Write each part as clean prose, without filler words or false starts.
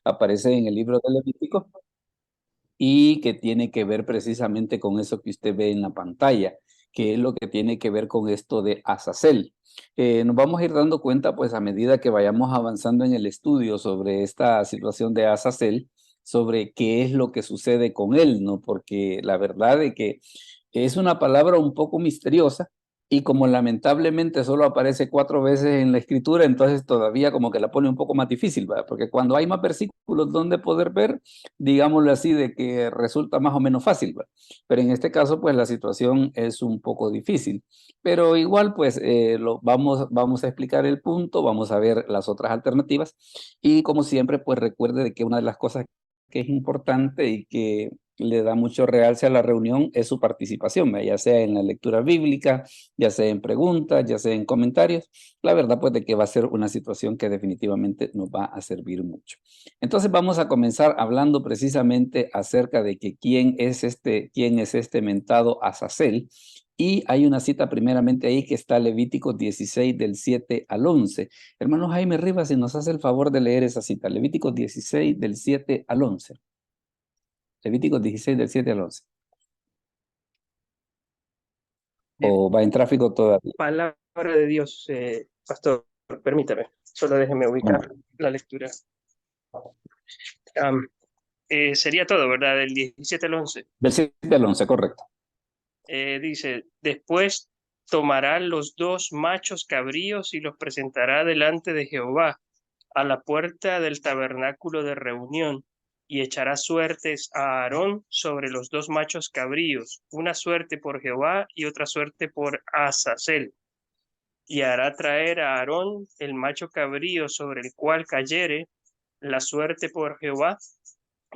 aparece en el libro de Levítico y que tiene que ver precisamente con eso que usted ve en la pantalla, que es lo que tiene que ver con esto de Azazel. Nos vamos a ir dando cuenta, pues, a medida que vayamos avanzando en el estudio sobre esta situación de Azazel, sobre qué es lo que sucede con él, ¿no? Porque la verdad es que es una palabra un poco misteriosa y como lamentablemente solo aparece 4 veces en la escritura, entonces todavía como que la pone un poco más difícil, ¿verdad? Porque cuando hay más versículos donde poder ver, digámoslo así, de que resulta más o menos fácil, ¿verdad? Pero en este caso, pues la situación es un poco difícil. Pero igual, pues vamos a explicar el punto, vamos a ver las otras alternativas y como siempre, pues recuerde de que una de las cosas que es importante y que le da mucho realce a la reunión es su participación, ¿verdad? Ya sea en la lectura bíblica, ya sea en preguntas, ya sea en comentarios. La verdad, pues, de que va a ser una situación que definitivamente nos va a servir mucho. Entonces vamos a comenzar hablando precisamente acerca de que quién es este mentado Azazel. Y hay una cita primeramente ahí que está Levítico 16 del 7 al 11. Hermano Jaime Rivas, si nos hace el favor de leer esa cita, Levítico 16 del 7 al 11. Levítico 16 del 7 al 11. De ¿O va en tráfico todavía? palabra de Dios, pastor, permítame, solo déjeme Bueno, ubicar la lectura. Am, Sería todo, ¿verdad? Del 17 al 11. del 7 al 11, correcto. Dice, después tomará los 2 machos cabríos y los presentará delante de Jehová a la puerta del tabernáculo de reunión y echará suertes a Aarón sobre los 2 machos cabríos, una suerte por Jehová y otra suerte por Azazel. Y hará traer a Aarón el macho cabrío sobre el cual cayere la suerte por Jehová,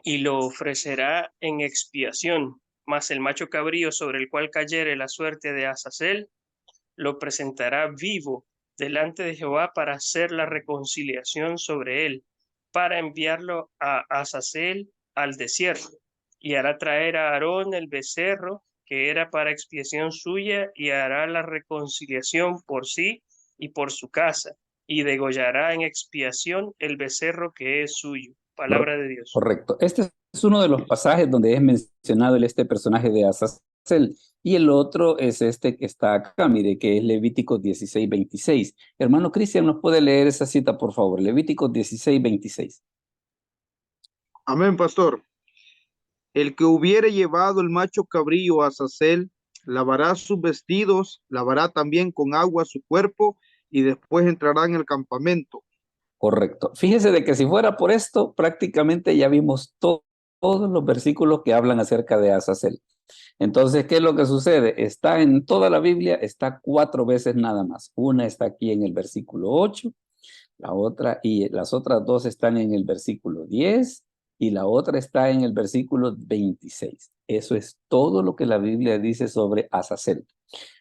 y lo ofrecerá en expiación. Mas el macho cabrío sobre el cual cayere la suerte de Azazel, lo presentará vivo delante de Jehová para hacer la reconciliación sobre él, para enviarlo a Azazel al desierto. Y hará traer a Aarón el becerro que era para expiación suya, y hará la reconciliación por sí y por su casa, y degollará en expiación el becerro que es suyo. Cor- Palabra de Dios. Correcto. Este es uno de los pasajes donde es mencionado este personaje de Azazel. Y el otro es este que está acá, mire, que es Levítico 16, 26. Hermano Cristian, ¿nos puede leer esa cita, por favor? Levítico 16, 26. Amén, pastor. El que hubiere llevado el macho cabrío a Azazel, lavará sus vestidos, lavará también con agua su cuerpo y después entrará en el campamento. Correcto. Fíjese de que si fuera por esto, prácticamente ya vimos todos los versículos que hablan acerca de Azazel. Entonces, ¿qué es lo que sucede? Está en toda la Biblia, está 4 veces nada más. Una está aquí en el versículo 8, la otra y las otras 2 están en el versículo 10 y la otra está en el versículo 26. Eso es todo lo que la Biblia dice sobre Azazel.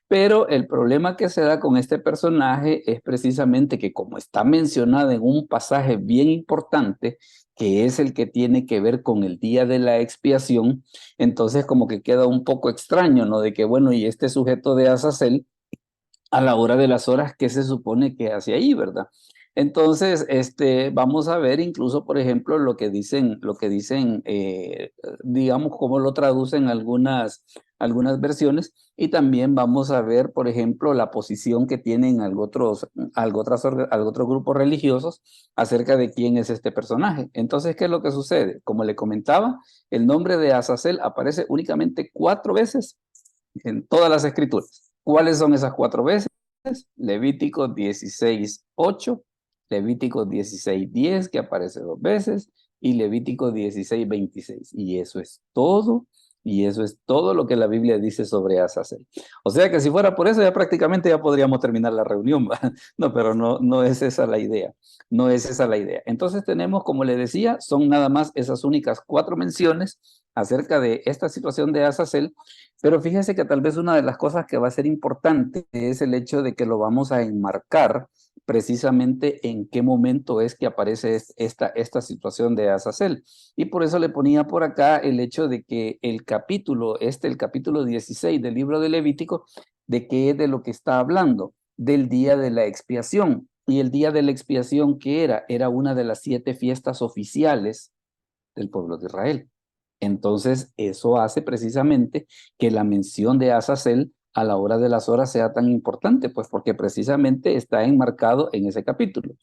Pero el problema que se da con este personaje es precisamente que como está mencionado en un pasaje bien importante, que es el que tiene que ver con el día de la expiación, entonces como que queda un poco extraño, ¿no? De que bueno, y este sujeto de Azazel, a la hora de las horas, ¿qué se supone que hace ahí, verdad? Entonces, vamos a ver incluso, por ejemplo, digamos, cómo lo traducen algunas versiones, y también vamos a ver, por ejemplo, la posición que tienen otros grupos religiosos acerca de quién es este personaje. Entonces, ¿qué es lo que sucede? Como le comentaba, el nombre de Azazel aparece únicamente 4 veces en todas las escrituras. ¿Cuáles son esas 4 veces? Levítico 16:8, Levítico 16:10, que aparece 2 veces, y Levítico 16:26. Y eso es todo lo que la Biblia dice sobre Azazel. O sea que si fuera por eso, ya prácticamente ya podríamos terminar la reunión, ¿va? No, pero no es esa la idea. No es esa la idea. Entonces tenemos, como le decía, son nada más esas únicas 4 menciones acerca de esta situación de Azazel, pero fíjese que tal vez una de las cosas que va a ser importante es el hecho de que lo vamos a enmarcar precisamente en qué momento es que aparece esta situación de Azazel. Y por eso le ponía por acá el hecho de que el capítulo 16 del libro de Levítico, de qué es de lo que está hablando, del día de la expiación. Y el día de la expiación, ¿qué era? Era una de las 7 fiestas oficiales del pueblo de Israel. Entonces, eso hace precisamente que la mención de Azazel a la hora de las horas sea tan importante, pues porque precisamente está enmarcado en ese capítulo.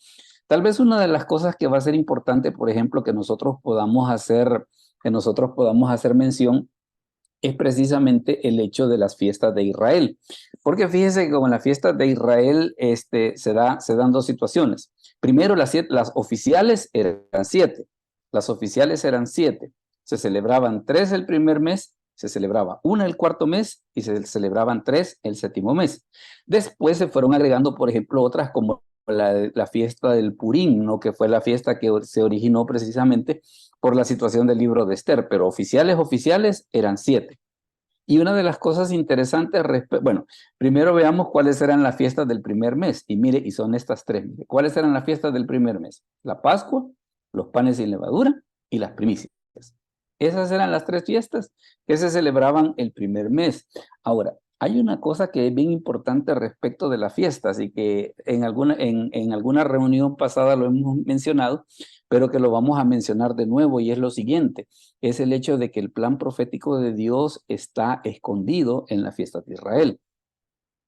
Tal vez una de las cosas que va a ser importante, por ejemplo, que nosotros podamos hacer mención, es precisamente el hecho de las fiestas de Israel. Porque fíjese que con las fiestas de Israel se dan 2 situaciones. Primero, las oficiales eran 7. Las oficiales eran 7. Se celebraban 3 el primer mes, se celebraba 1 el cuarto mes y se celebraban 3 el séptimo mes. Después se fueron agregando, por ejemplo, otras como la fiesta del Purim, ¿no? Que fue la fiesta que se originó precisamente por la situación del libro de Esther, pero oficiales eran 7. Y una de las cosas interesantes, bueno, primero veamos cuáles eran las fiestas del primer mes. Y mire, y son estas 3. Mire, ¿cuáles eran las fiestas del primer mes? La Pascua, los panes sin levadura y las primicias. Esas eran las 3 fiestas que se celebraban el primer mes. Ahora, hay una cosa que es bien importante respecto de las fiestas y que en alguna reunión pasada lo hemos mencionado, pero que lo vamos a mencionar de nuevo, y es lo siguiente: es el hecho de que el plan profético de Dios está escondido en la fiesta de Israel.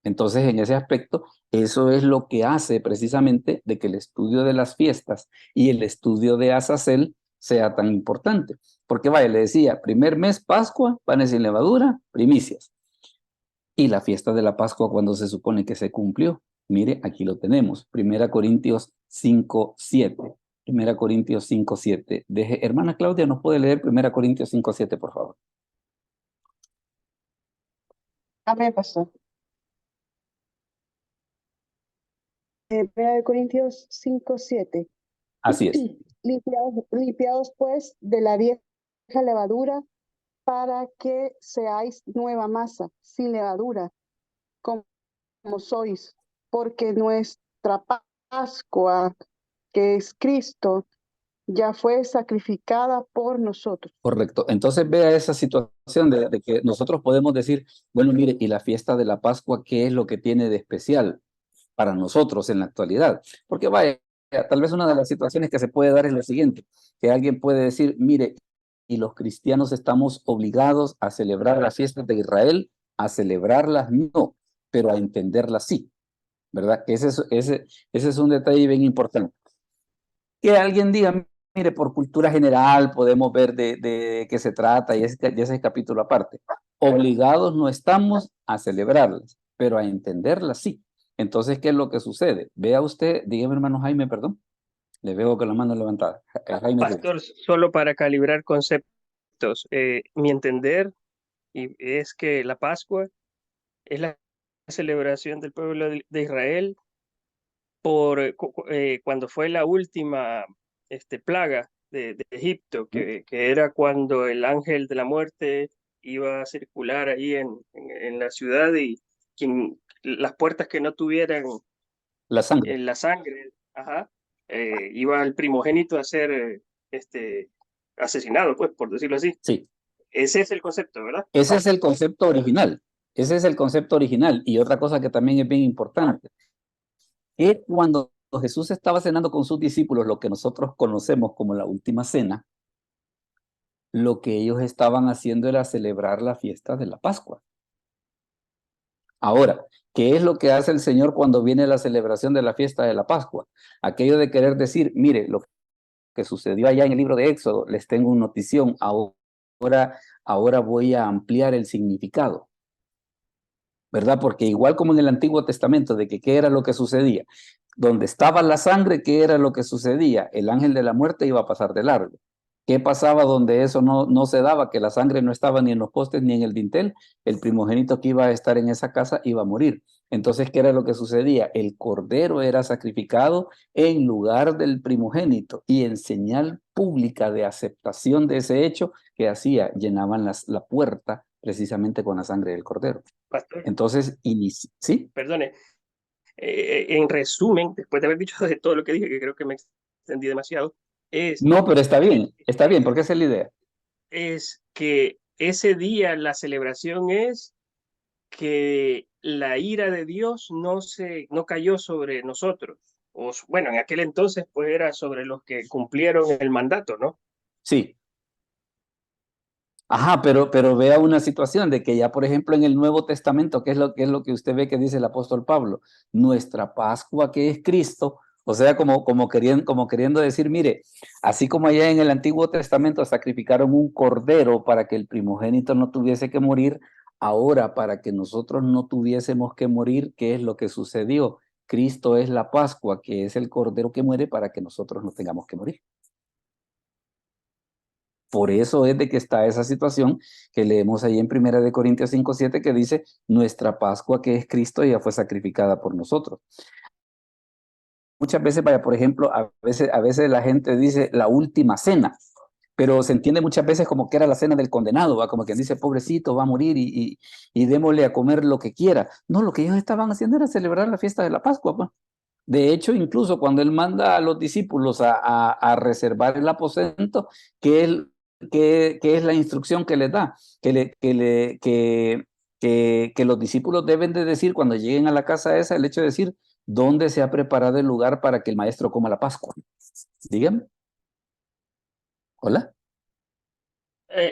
Entonces, en ese aspecto, eso es lo que hace precisamente de que el estudio de las fiestas y el estudio de Azazel sea tan importante. Porque vaya, le decía, primer mes, Pascua, panes sin levadura, primicias. Y la fiesta de la Pascua, cuando se supone que se cumplió. Mire, aquí lo tenemos, 1 Corintios 5:7. 1 Corintios 5:7. Hermana Claudia, ¿nos puede leer 1 Corintios 5:7, por favor? Amén, pastor. 1 Corintios 5:7. Así es. Limpiados pues de la vieja levadura, para que seáis nueva masa, sin levadura, como sois, porque nuestra Pascua, que es Cristo, ya fue sacrificada por nosotros. Correcto. Entonces vea esa situación de que nosotros podemos decir, bueno, mire, y la fiesta de la Pascua, ¿qué es lo que tiene de especial para nosotros en la actualidad? Porque vaya, tal vez una de las situaciones que se puede dar es lo siguiente, que alguien puede decir, mire, y los cristianos estamos obligados a celebrar las fiestas de Israel, a celebrarlas no, pero a entenderlas sí, ¿verdad? Ese es un detalle bien importante. Que alguien diga, mire, por cultura general podemos ver de qué se trata, y ese capítulo aparte. Obligados no estamos a celebrarlas, pero a entenderlas sí. Entonces, ¿qué es lo que sucede? Vea usted, dígame, hermano Jaime, perdón. Le veo con la mano levantada. Jaime, Pastor, solo para calibrar conceptos, mi entender es que la Pascua es la celebración del pueblo de Israel cuando fue la última plaga de Egipto, que era cuando el ángel de la muerte iba a circular ahí en la ciudad, y las puertas que no tuvieran la sangre. la sangre, iba el primogénito a ser asesinado, pues, por decirlo así. Sí. Ese es el concepto, ¿verdad? Ese es el concepto original. Ese es el concepto original. Y otra cosa que también es bien importante, es cuando Jesús estaba cenando con sus discípulos, lo que nosotros conocemos como la última cena, lo que ellos estaban haciendo era celebrar la fiesta de la Pascua. Ahora, ¿qué es lo que hace el Señor cuando viene la celebración de la fiesta de la Pascua? Aquello de querer decir, mire, lo que sucedió allá en el libro de Éxodo, les tengo una notición, ahora voy a ampliar el significado, ¿verdad? Porque igual como en el Antiguo Testamento, de que qué era lo que sucedía, donde estaba la sangre, ¿qué era lo que sucedía? El ángel de la muerte iba a pasar de largo. ¿Qué pasaba donde eso no se daba? Que la sangre no estaba ni en los postes ni en el dintel. El primogénito que iba a estar en esa casa iba a morir. Entonces, ¿qué era lo que sucedía? El cordero era sacrificado en lugar del primogénito, y en señal pública de aceptación de ese hecho, que hacía, llenaban la puerta precisamente con la sangre del cordero. Pastor, Entonces, ¿sí? perdone, en resumen, después de haber dicho de todo lo que dije, que creo que me extendí demasiado, No, pero está bien, porque esa es la idea. es que ese día la celebración es que la ira de Dios no cayó sobre nosotros. bueno, en aquel entonces pues era sobre los que cumplieron el mandato, ¿no? Sí. Ajá, pero vea una situación de que ya, por ejemplo, en el Nuevo Testamento, ¿qué es lo que usted ve que dice el apóstol Pablo? Nuestra Pascua, que es Cristo, o sea, como queriendo decir, mire, así como allá en el Antiguo Testamento sacrificaron un cordero para que el primogénito no tuviese que morir, ahora para que nosotros no tuviésemos que morir, ¿qué es lo que sucedió? Cristo es la Pascua, que es el cordero que muere para que nosotros no tengamos que morir. Por eso es de que está esa situación que leemos ahí en 1 Corintios 5:7 que dice, nuestra Pascua que es Cristo ya fue sacrificada por nosotros. Muchas veces, vaya, por ejemplo, a veces la gente dice la última cena, pero se entiende muchas veces como que era la cena del condenado, ¿va? Como quien dice, pobrecito, va a morir y démosle a comer lo que quiera. No, lo que ellos estaban haciendo era celebrar la fiesta de la Pascua, pues. De hecho, incluso cuando él manda a los discípulos a reservar el aposento, que es la instrucción que les da, que los discípulos deben de decir cuando lleguen a la casa esa, el hecho de decir dónde se ha preparado el lugar para que el maestro coma la Pascua. Díganme. Hola.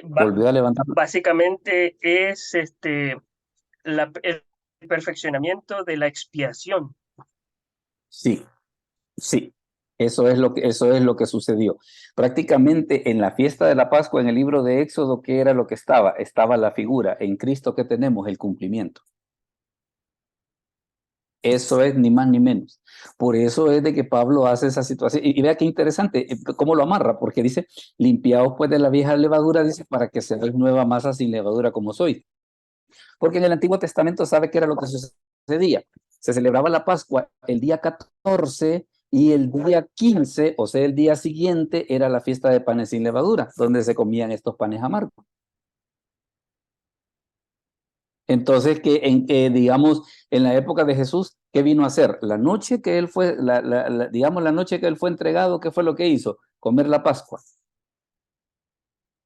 Volvió a levantar. Básicamente es el perfeccionamiento de la expiación. Sí, sí. Eso es lo que sucedió. Prácticamente en la fiesta de la Pascua, en el libro de Éxodo, ¿qué era lo que estaba? Estaba la figura. En Cristo que tenemos el cumplimiento. Eso es ni más ni menos. Por eso es de que Pablo hace esa situación. Y vea qué interesante cómo lo amarra, porque dice, limpiaos pues de la vieja levadura, dice, para que seáis nueva masa sin levadura como sois. Porque en el Antiguo Testamento sabe qué era lo que sucedía. Se celebraba la Pascua el día 14 y el día 15, o sea, el día siguiente, era la fiesta de panes sin levadura, donde se comían estos panes amargos. Entonces, digamos, en la época de Jesús, ¿qué vino a hacer? La noche que él fue, digamos, la noche que él fue entregado, ¿qué fue lo que hizo? Comer la Pascua.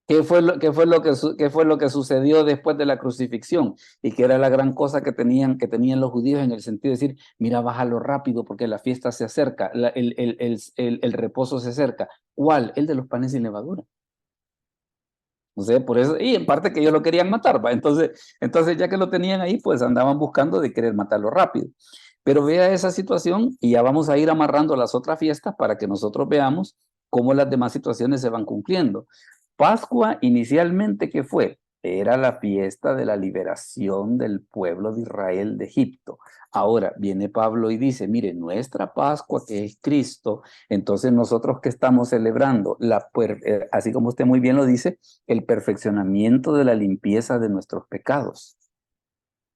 ¿Qué fue lo que sucedió después de la crucifixión? Y que era la gran cosa que tenían los judíos en el sentido de decir, mira, bájalo rápido porque la fiesta se acerca, el reposo se acerca. ¿Cuál? El de los panes sin levadura. O sea, por eso, y en parte que ellos lo querían matar, ¿va? Entonces ya que lo tenían ahí, pues andaban buscando de querer matarlo rápido. Pero vea esa situación y ya vamos a ir amarrando las otras fiestas para que nosotros veamos cómo las demás situaciones se van cumpliendo. Pascua inicialmente, ¿qué fue? Era la fiesta de la liberación del pueblo de Israel de Egipto. Ahora viene Pablo y dice, mire, nuestra Pascua que es Cristo, entonces nosotros que estamos celebrando, así como usted muy bien lo dice, el perfeccionamiento de la limpieza de nuestros pecados,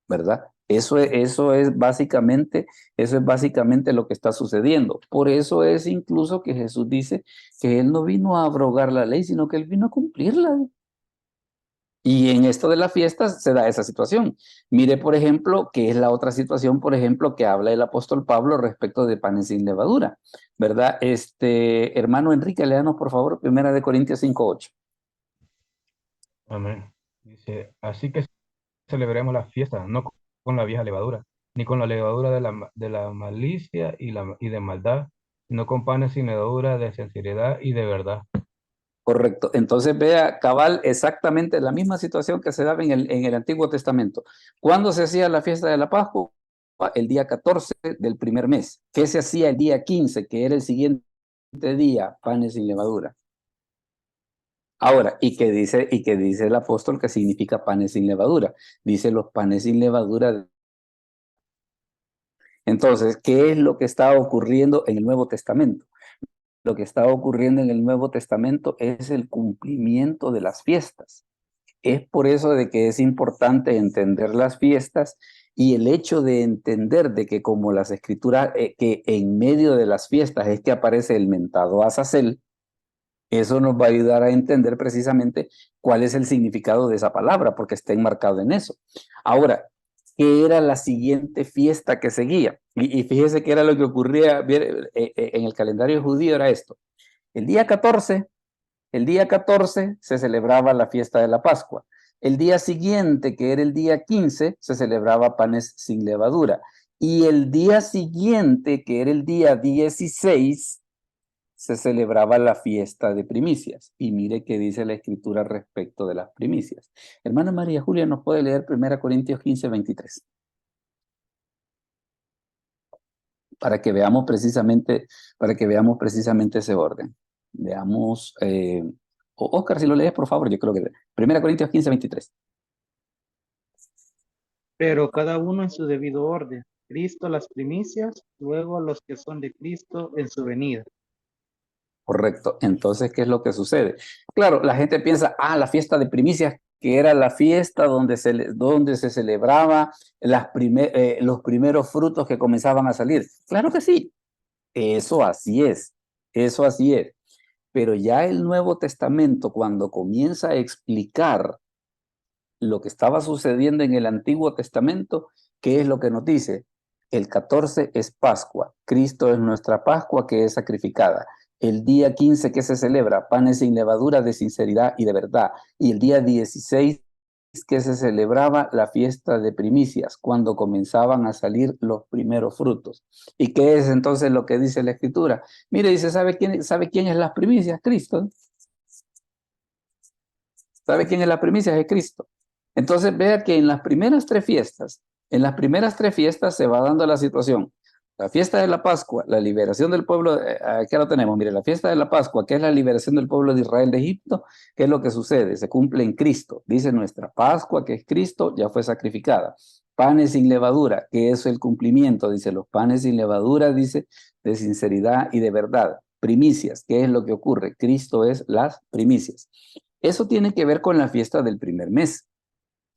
¿verdad? Eso es básicamente lo que está sucediendo. Por eso es incluso que Jesús dice que Él no vino a abrogar la ley, sino que Él vino a cumplirla. Y en esto de las fiestas se da esa situación. Mire, por ejemplo, que es la otra situación, por ejemplo, que habla el apóstol Pablo respecto de panes sin levadura, ¿verdad? Hermano Enrique, léanos por favor 1 Corintios 5:8. Amén. Dice, así que celebremos la fiesta, no con la vieja levadura, ni con la levadura de la malicia y de maldad, sino con panes sin levadura de sinceridad y de verdad. Correcto. Entonces vea, cabal, exactamente la misma situación que se daba en el Antiguo Testamento. ¿Cuándo se hacía la fiesta de la Pascua? El día 14 del primer mes. ¿Qué se hacía el día 15, que era el siguiente día? Panes sin levadura. Ahora, ¿y qué dice el apóstol que significa panes sin levadura? Dice los panes sin levadura. Entonces, ¿qué es lo que está ocurriendo en el Nuevo Testamento? Lo que está ocurriendo en el Nuevo Testamento es el cumplimiento de las fiestas. Es por eso de que es importante entender las fiestas y el hecho de entender de que como las escrituras, que en medio de las fiestas es que aparece el mentado Azazel, eso nos va a ayudar a entender precisamente cuál es el significado de esa palabra, porque está enmarcado en eso. Ahora, ¿qué era la siguiente fiesta que seguía? Y fíjese que era lo que ocurría en el calendario judío, era esto. El día 14 se celebraba la fiesta de la Pascua. El día siguiente, que era el día 15, se celebraba panes sin levadura. Y el día siguiente, que era el día 16, se celebraba la fiesta de primicias. Y mire qué dice la Escritura respecto de las primicias. Hermana María Julia, ¿nos puede leer 1 Corintios 15, 23? Para que veamos precisamente ese orden. Veamos, Oscar, si lo lees, por favor, yo creo que 1 Corintios 15, 23. Pero cada uno en su debido orden. Cristo las primicias, luego los que son de Cristo en su venida. Correcto. Entonces, ¿qué es lo que sucede? Claro, la gente piensa, la fiesta de primicias, que era la fiesta donde se celebraba los primeros frutos que comenzaban a salir. Claro que sí. Eso así es. Eso así es. Pero ya el Nuevo Testamento, cuando comienza a explicar lo que estaba sucediendo en el Antiguo Testamento, ¿qué es lo que nos dice? El 14 es Pascua. Cristo es nuestra Pascua que es sacrificada. El día 15 que se celebra, panes sin levadura de sinceridad y de verdad. Y el día 16 que se celebraba la fiesta de primicias, cuando comenzaban a salir los primeros frutos. ¿Y qué es entonces lo que dice la Escritura? Mire, dice, ¿sabe quién es las primicias? Cristo. ¿Sabe quién es las primicias? Es Cristo. Entonces vea que en las primeras tres fiestas se va dando la situación. La fiesta de la Pascua, la liberación del pueblo, aquí lo tenemos, mire, la fiesta de la Pascua, que es la liberación del pueblo de Israel de Egipto, ¿qué es lo que sucede? Se cumple en Cristo. Dice nuestra Pascua, que es Cristo, ya fue sacrificada. Panes sin levadura, que es el cumplimiento, dice los panes sin levadura, dice, de sinceridad y de verdad. Primicias, ¿qué es lo que ocurre? Cristo es las primicias. Eso tiene que ver con la fiesta del primer mes.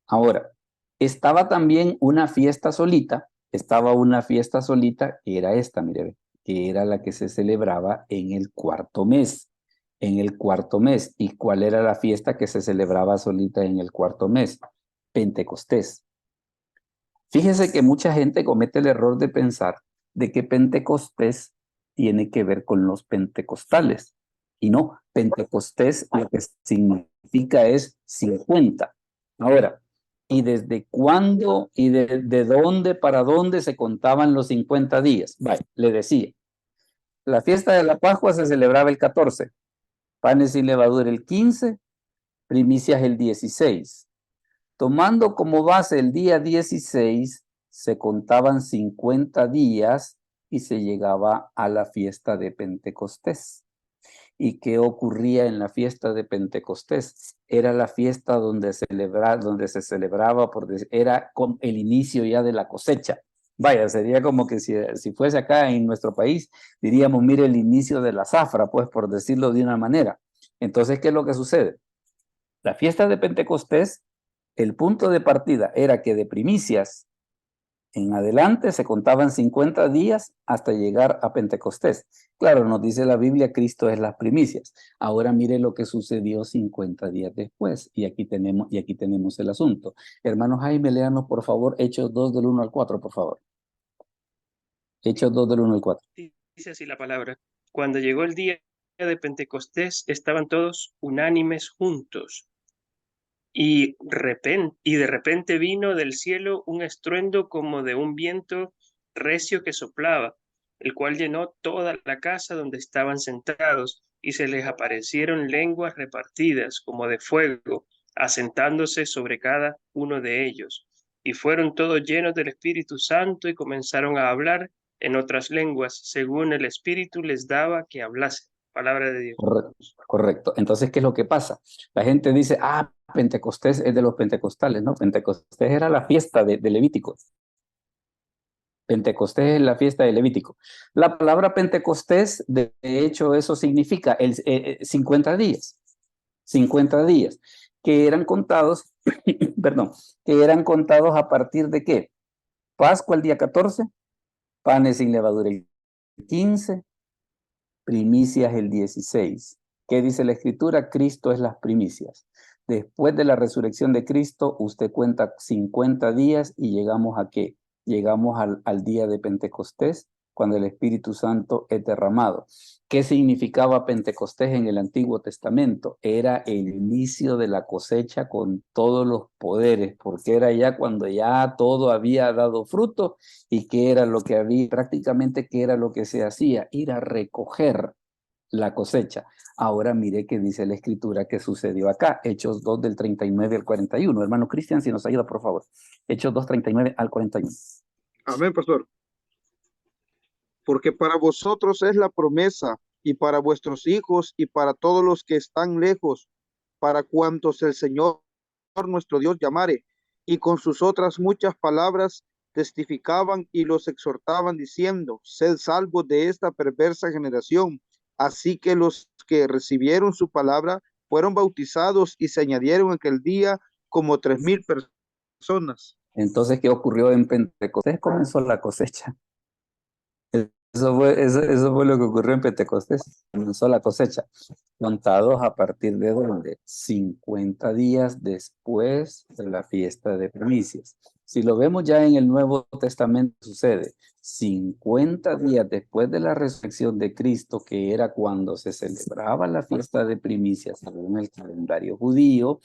Ahora, estaba también una fiesta solita, que era esta, mire, que era la que se celebraba en el cuarto mes. ¿Y cuál era la fiesta que se celebraba solita en el cuarto mes? Pentecostés. Fíjese que mucha gente comete el error de pensar de que Pentecostés tiene que ver con los pentecostales. Y no, Pentecostés lo que significa es 50. Ahora, ¿y desde cuándo y de dónde para dónde se contaban los 50 días? Vaya, le decía, la fiesta de la Pascua se celebraba el 14, panes sin levadura el 15, primicias el 16. Tomando como base el día 16, se contaban 50 días y se llegaba a la fiesta de Pentecostés. ¿Y qué ocurría en la fiesta de Pentecostés? Era la fiesta donde se celebraba, era con el inicio ya de la cosecha. Vaya, sería como que si fuese acá en nuestro país, diríamos, mire el inicio de la zafra, pues por decirlo de una manera. Entonces, ¿qué es lo que sucede? La fiesta de Pentecostés, el punto de partida era que de primicias en adelante se contaban 50 días hasta llegar a Pentecostés. Claro, nos dice la Biblia, Cristo es las primicias. Ahora mire lo que sucedió 50 días después. Y aquí tenemos el asunto. Hermano Jaime, léanos por favor Hechos 2 del 1 al 4, por favor. Hechos 2 del 1 al 4. Dice así la palabra. Cuando llegó el día de Pentecostés, estaban todos unánimes juntos. Y de repente vino del cielo un estruendo como de un viento recio que soplaba, el cual llenó toda la casa donde estaban sentados, y se les aparecieron lenguas repartidas como de fuego, asentándose sobre cada uno de ellos. Y fueron todos llenos del Espíritu Santo y comenzaron a hablar en otras lenguas, según el Espíritu les daba que hablasen. Palabra de Dios. Correcto. Entonces, ¿qué es lo que pasa? La gente dice, Pentecostés es de los pentecostales, ¿no? Pentecostés era la fiesta de Levítico. Pentecostés es la fiesta de Levítico. La palabra Pentecostés, de hecho, eso significa 50 días. 50 días, que eran contados, perdón, que eran contados a partir de ¿qué? Pascua el día 14, panes sin levadura el 15, primicias el 16. ¿Qué dice la Escritura? Cristo es las primicias. Después de la resurrección de Cristo, usted cuenta 50 días y llegamos a ¿qué? Llegamos al día de Pentecostés, cuando el Espíritu Santo es derramado. ¿Qué significaba Pentecostés en el Antiguo Testamento? Era el inicio de la cosecha con todos los poderes, porque era ya cuando ya todo había dado fruto y que era lo que había, prácticamente que era lo que se hacía, ir a recoger la cosecha. Ahora mire qué dice la Escritura que sucedió acá, Hechos 2 del 39 al 41. Hermano Cristian, si nos ayuda, por favor. Hechos 2, 39 al 41. Amén, pastor. Porque para vosotros es la promesa, y para vuestros hijos, y para todos los que están lejos, para cuantos el Señor nuestro Dios llamare. Y con sus otras muchas palabras testificaban y los exhortaban diciendo: sed salvos de esta perversa generación. Así que los que recibieron su palabra fueron bautizados, y se añadieron aquel día como 3,000 personas. Entonces, ¿qué ocurrió en Pentecostés? Comenzó la cosecha. Eso fue lo que ocurrió en Pentecostés. Comenzó la cosecha. Contados a partir de ¿dónde? 50 días después de la fiesta de primicias. Si lo vemos ya en el Nuevo Testamento, sucede 50 días después de la resurrección de Cristo, que era cuando se celebraba la fiesta de primicias según el calendario judío.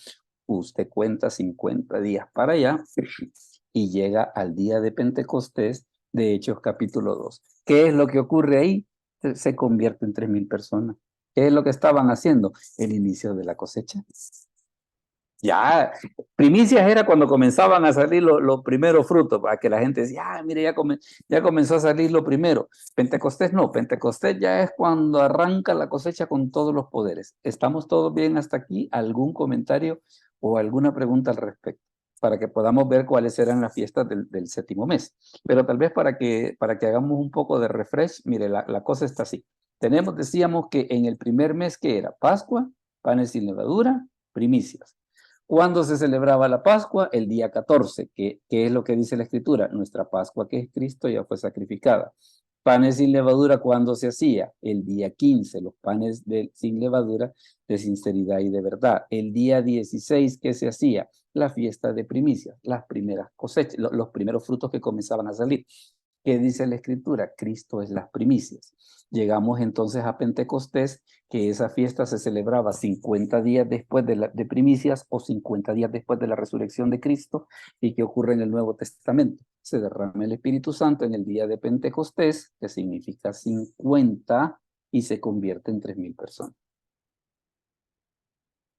Usted cuenta 50 días para allá y llega al día de Pentecostés de Hechos capítulo 2. ¿Qué es lo que ocurre ahí? Se convierte en 3,000 personas. ¿Qué es lo que estaban haciendo? El inicio de la cosecha. Ya, primicias era cuando comenzaban a salir los primeros frutos, para que la gente decía, mire, ya comenzó a salir lo primero. Pentecostés no, Pentecostés ya es cuando arranca la cosecha con todos los poderes. ¿Estamos todos bien hasta aquí? ¿Algún comentario o alguna pregunta al respecto? Para que podamos ver cuáles eran las fiestas del séptimo mes. Pero tal vez para que hagamos un poco de refresh, mire, la cosa está así. Decíamos que en el primer mes, ¿qué era? Pascua, panes sin levadura, primicias. ¿Cuándo se celebraba la Pascua? El día 14, que es lo que dice la Escritura. Nuestra Pascua, que es Cristo, ya fue sacrificada. Panes sin levadura, ¿cuándo se hacía? El día 15, los panes sin levadura de sinceridad y de verdad. El día 16, ¿qué se hacía? La fiesta de primicias, las primeras cosechas, los primeros frutos que comenzaban a salir. ¿Qué dice la Escritura? Cristo es las primicias. Llegamos entonces a Pentecostés, que esa fiesta se celebraba 50 días después de primicias o 50 días después de la resurrección de Cristo. ¿Y qué ocurre en el Nuevo Testamento? Se derrama el Espíritu Santo en el día de Pentecostés, que significa 50, y se convierte en 3,000 personas.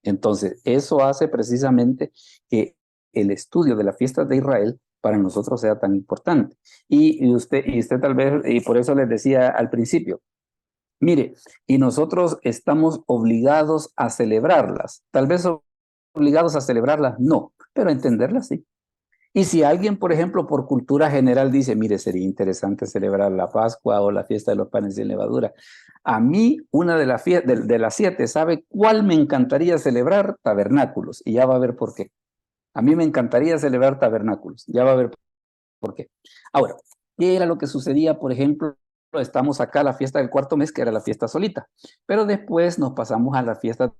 Entonces, eso hace precisamente que el estudio de las fiestas de Israel para nosotros sea tan importante. Y usted tal vez, y por eso les decía al principio, mire, y nosotros estamos obligados a celebrarlas. Tal vez obligados a celebrarlas, no, pero a entenderlas sí. Y si alguien, por ejemplo, por cultura general dice, mire, sería interesante celebrar la Pascua o la fiesta de los panes sin levadura. A mí, una de las 7, ¿sabe cuál me encantaría celebrar? Tabernáculos. Y ya va a ver por qué. A mí me encantaría celebrar tabernáculos. Ya va a ver por qué. Ahora, ¿qué era lo que sucedía? Por ejemplo, estamos acá a la fiesta del cuarto mes, que era la fiesta solita. Pero después nos pasamos a la fiesta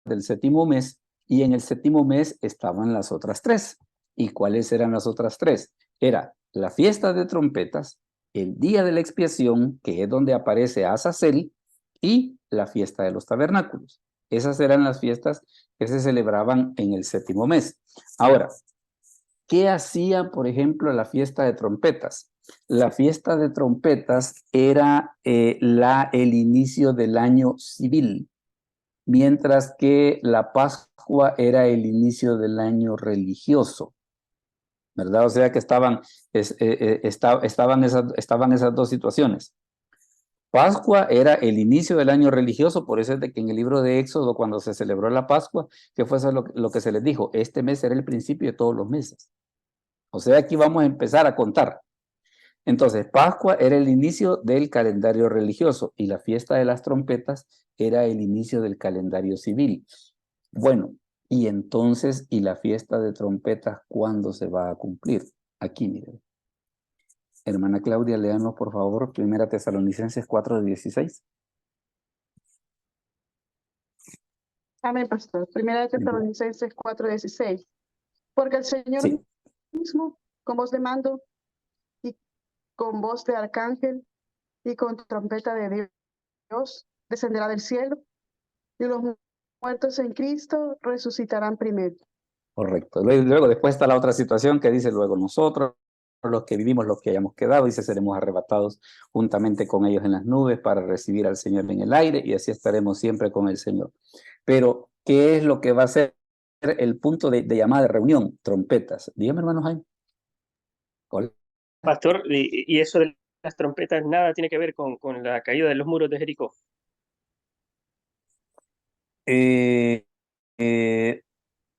del séptimo mes, y en el séptimo mes estaban las otras 3. ¿Y cuáles eran las otras 3? Era la fiesta de trompetas, el día de la expiación, que es donde aparece Azazel, y la fiesta de los tabernáculos. Esas eran las fiestas que se celebraban en el séptimo mes. Ahora, ¿qué hacía, por ejemplo, la fiesta de trompetas? La fiesta de trompetas era el inicio del año civil, mientras que la Pascua era el inicio del año religioso, ¿verdad? O sea que estaban esas dos situaciones. Pascua era el inicio del año religioso, por eso es de que en el libro de Éxodo, cuando se celebró la Pascua, que fue eso lo que se les dijo, este mes era el principio de todos los meses. O sea, aquí vamos a empezar a contar. Entonces, Pascua era el inicio del calendario religioso y la fiesta de las trompetas era el inicio del calendario civil. Bueno, y entonces, ¿y la fiesta de trompetas cuándo se va a cumplir? Aquí, miren. Hermana Claudia, léanos por favor, 1 Tesalonicenses 4:16. Amén, pastor. 1 Tesalonicenses 4:16. Porque el Señor Sí. mismo, con voz de mando y con voz de arcángel y con trompeta de Dios descenderá del cielo, y los muertos en Cristo resucitarán primero. Correcto. Luego, después está la otra situación que dice, luego nosotros, los que vivimos, los que hayamos quedado, dice, seremos arrebatados juntamente con ellos en las nubes para recibir al Señor en el aire, y así estaremos siempre con el Señor. Pero, ¿qué es lo que va a ser el punto de llamada de reunión? Trompetas. Dígame, hermano Jaime. Hola. Pastor, y eso de las trompetas nada tiene que ver con la caída de los muros de Jericó.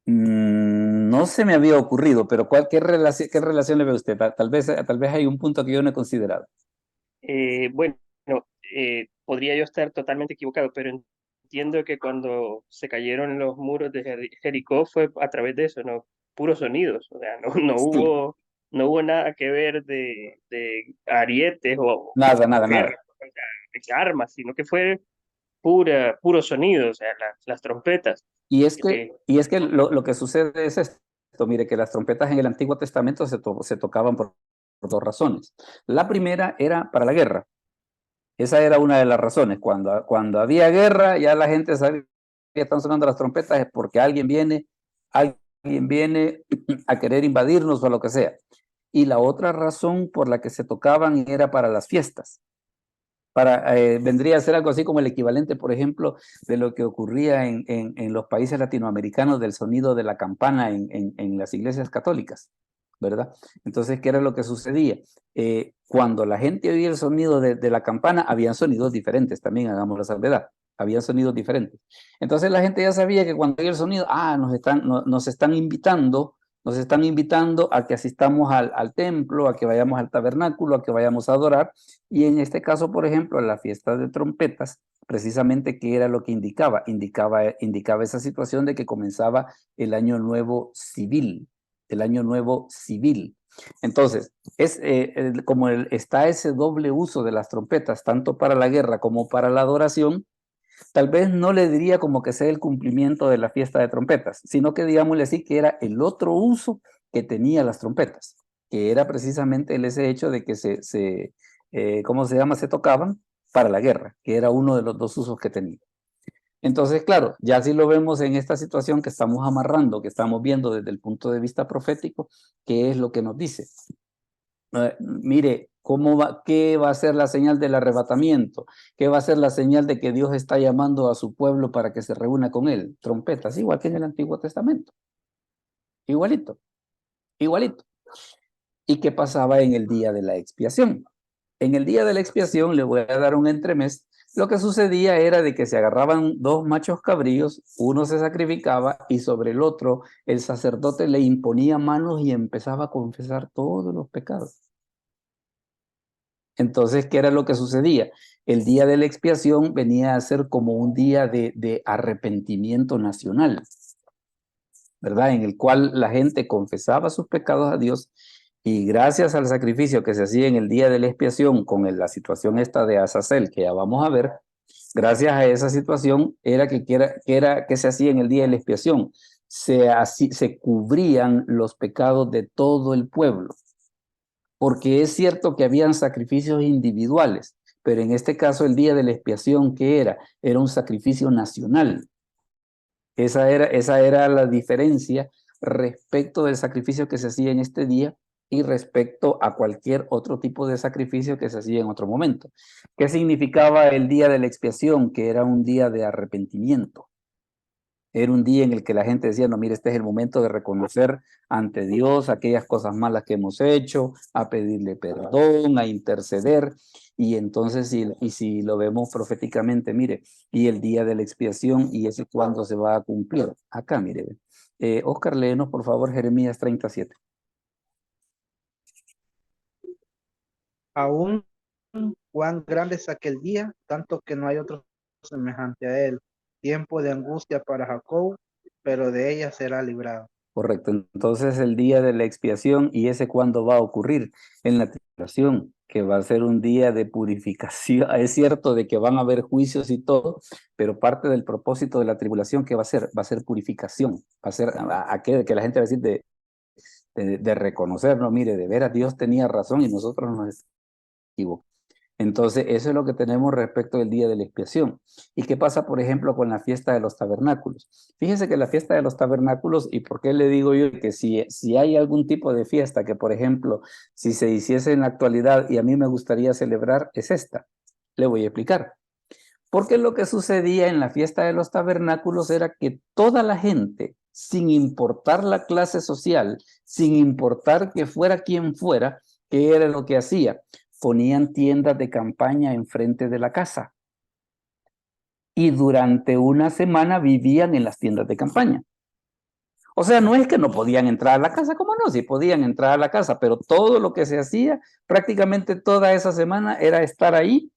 No se me había ocurrido, pero ¿qué relación le ve usted? Tal vez hay un punto que yo no he considerado. Bueno, podría yo estar totalmente equivocado, pero entiendo que cuando se cayeron los muros de Jericó fue a través de eso, ¿no? Puros sonidos, o sea, Sí. no hubo nada que ver de arietes o Nada. guerra, o sea, de armas, sino que fue puro sonido, o sea, las trompetas. Y es Eh, que lo que sucede es esto. Mire, que las trompetas en el Antiguo Testamento se tocaban por dos razones. La primera era para la guerra. Esa era una de las razones. Cuando había guerra, ya la gente sabía que están sonando las trompetas es porque alguien viene a querer invadirnos o lo que sea. Y la otra razón por la que se tocaban era para las fiestas. Vendría a ser algo así como el equivalente, por ejemplo, de lo que ocurría en los países latinoamericanos del sonido de la campana en las iglesias católicas, ¿verdad? Entonces, ¿qué era lo que sucedía? Cuando la gente oía el sonido de la campana, habían sonidos diferentes también, hagamos la salvedad, habían sonidos diferentes. Entonces la gente ya sabía que cuando oía el sonido, nos están invitando a que asistamos al templo, a que vayamos al tabernáculo, a que vayamos a adorar. Y en este caso, por ejemplo, la fiesta de trompetas, precisamente, ¿qué era lo que indicaba? Indicaba esa situación de que comenzaba el año nuevo civil, el año nuevo civil. Entonces, está ese doble uso de las trompetas, tanto para la guerra como para la adoración. Tal vez no le diría como que sea el cumplimiento de la fiesta de trompetas, sino que digámosle así que era el otro uso que tenía las trompetas, que era precisamente ese hecho de que ¿cómo se llama? Se tocaban para la guerra, que era uno de los dos usos que tenía. Entonces, claro, ya si lo vemos en esta situación que estamos amarrando, que estamos viendo desde el punto de vista profético, ¿qué es lo que nos dice? Mire, ¿qué va a ser la señal del arrebatamiento? ¿Qué va a ser la señal de que Dios está llamando a su pueblo para que se reúna con él? Trompetas, igual que en el Antiguo Testamento. Igualito. ¿Y qué pasaba en el día de la expiación? En el día de la expiación, le voy a dar un entremés, lo que sucedía era de que se agarraban dos machos cabríos, uno se sacrificaba y sobre el otro el sacerdote le imponía manos y empezaba a confesar todos los pecados. Entonces, ¿qué era lo que sucedía? El día de la expiación venía a ser como un día de arrepentimiento nacional, ¿verdad? En el cual la gente confesaba sus pecados a Dios y gracias al sacrificio que se hacía en el día de la expiación con la situación esta de Azazel, que ya vamos a ver, gracias a esa situación era que se hacía en el día de la expiación. Se cubrían los pecados de todo el pueblo. Porque es cierto que habían sacrificios individuales, pero en este caso el día de la expiación, ¿qué era? Era un sacrificio nacional. Esa era la diferencia respecto del sacrificio que se hacía en este día y respecto a cualquier otro tipo de sacrificio que se hacía en otro momento. ¿Qué significaba el día de la expiación? Que era un día de arrepentimiento. Era un día en el que la gente decía, no, mire, este es el momento de reconocer ante Dios aquellas cosas malas que hemos hecho, a pedirle perdón, a interceder. Y entonces, si lo vemos proféticamente, mire, y el día de la expiación, y ese cuándo se va a cumplir. Acá, mire. Oscar, léenos, por favor, Jeremías 37. Aún cuán grande es aquel día, tanto que no hay otro semejante a él. Tiempo de angustia para Jacob, pero de ella será librado. Correcto. Entonces, el día de la expiación, ¿y ese cuándo va a ocurrir? En la tribulación, que va a ser un día de purificación. Es cierto de que van a haber juicios y todo, pero parte del propósito de la tribulación, ¿qué va a ser? Va a ser purificación. Va a ser que la gente va a decir de reconocer, no, mire, de veras Dios tenía razón y nosotros nos equivocamos. Entonces, eso es lo que tenemos respecto del día de la expiación. ¿Y qué pasa, por ejemplo, con la fiesta de los tabernáculos? Fíjese que la fiesta de los tabernáculos, y por qué le digo yo que si hay algún tipo de fiesta que, por ejemplo, si se hiciese en la actualidad y a mí me gustaría celebrar, es esta. Le voy a explicar. Porque lo que sucedía en la fiesta de los tabernáculos era que toda la gente, sin importar la clase social, sin importar que fuera quien fuera, ¿qué era lo que hacía? Ponían tiendas de campaña enfrente de la casa. Y durante una semana vivían en las tiendas de campaña. O sea, no es que no podían entrar a la casa, ¿cómo no? Sí podían entrar a la casa, pero todo lo que se hacía, prácticamente toda esa semana, era estar ahí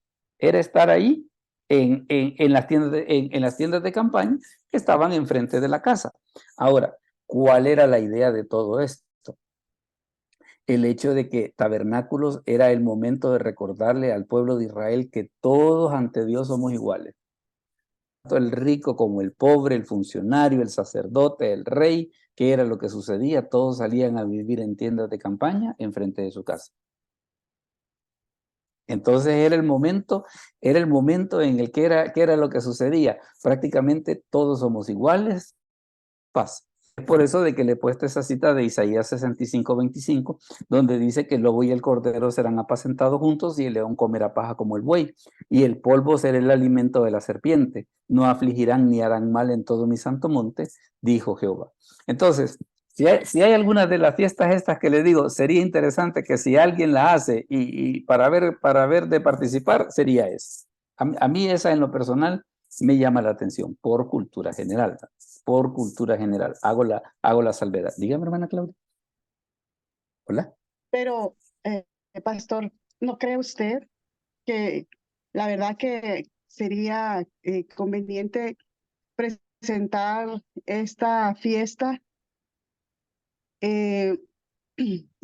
en las tiendas de campaña que estaban enfrente de la casa. Ahora, ¿cuál era la idea de todo esto? El hecho de que tabernáculos era el momento de recordarle al pueblo de Israel que todos ante Dios somos iguales. Tanto el rico como el pobre, el funcionario, el sacerdote, el rey, ¿qué era lo que sucedía? Todos salían a vivir en tiendas de campaña enfrente de su casa. Entonces era el momento en el que era lo que sucedía. Prácticamente todos somos iguales, paz. Es por eso de que le he puesto esa cita de Isaías 65:25, donde dice que el lobo y el cordero serán apacentados juntos y el león comerá paja como el buey, y el polvo será el alimento de la serpiente. No afligirán ni harán mal en todo mi santo monte, dijo Jehová. Entonces, si hay alguna de las fiestas estas que le digo, sería interesante que si alguien la hace y para ver de participar, sería esa. A mí esa en lo personal me llama la atención por cultura general. Por cultura general. Hago la salvedad. Dígame, hermana Claudia. Hola. Pero, pastor, ¿no cree usted que la verdad que sería conveniente presentar esta fiesta, eh,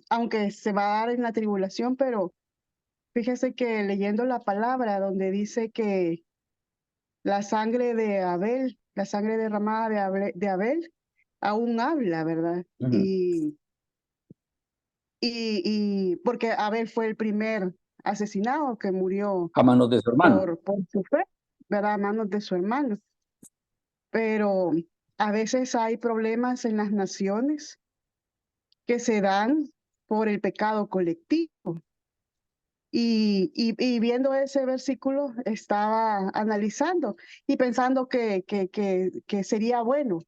aunque se va a dar en la tribulación, pero fíjese que leyendo la palabra donde dice que la sangre de Abel, la sangre derramada de Abel, aún habla, ¿verdad? Uh-huh. Y porque Abel fue el primer asesinado que murió A manos de su hermano. por su fe, ¿verdad? A manos de su hermano. Pero a veces hay problemas en las naciones que se dan por el pecado colectivo. Y viendo ese versículo, estaba analizando y pensando que sería bueno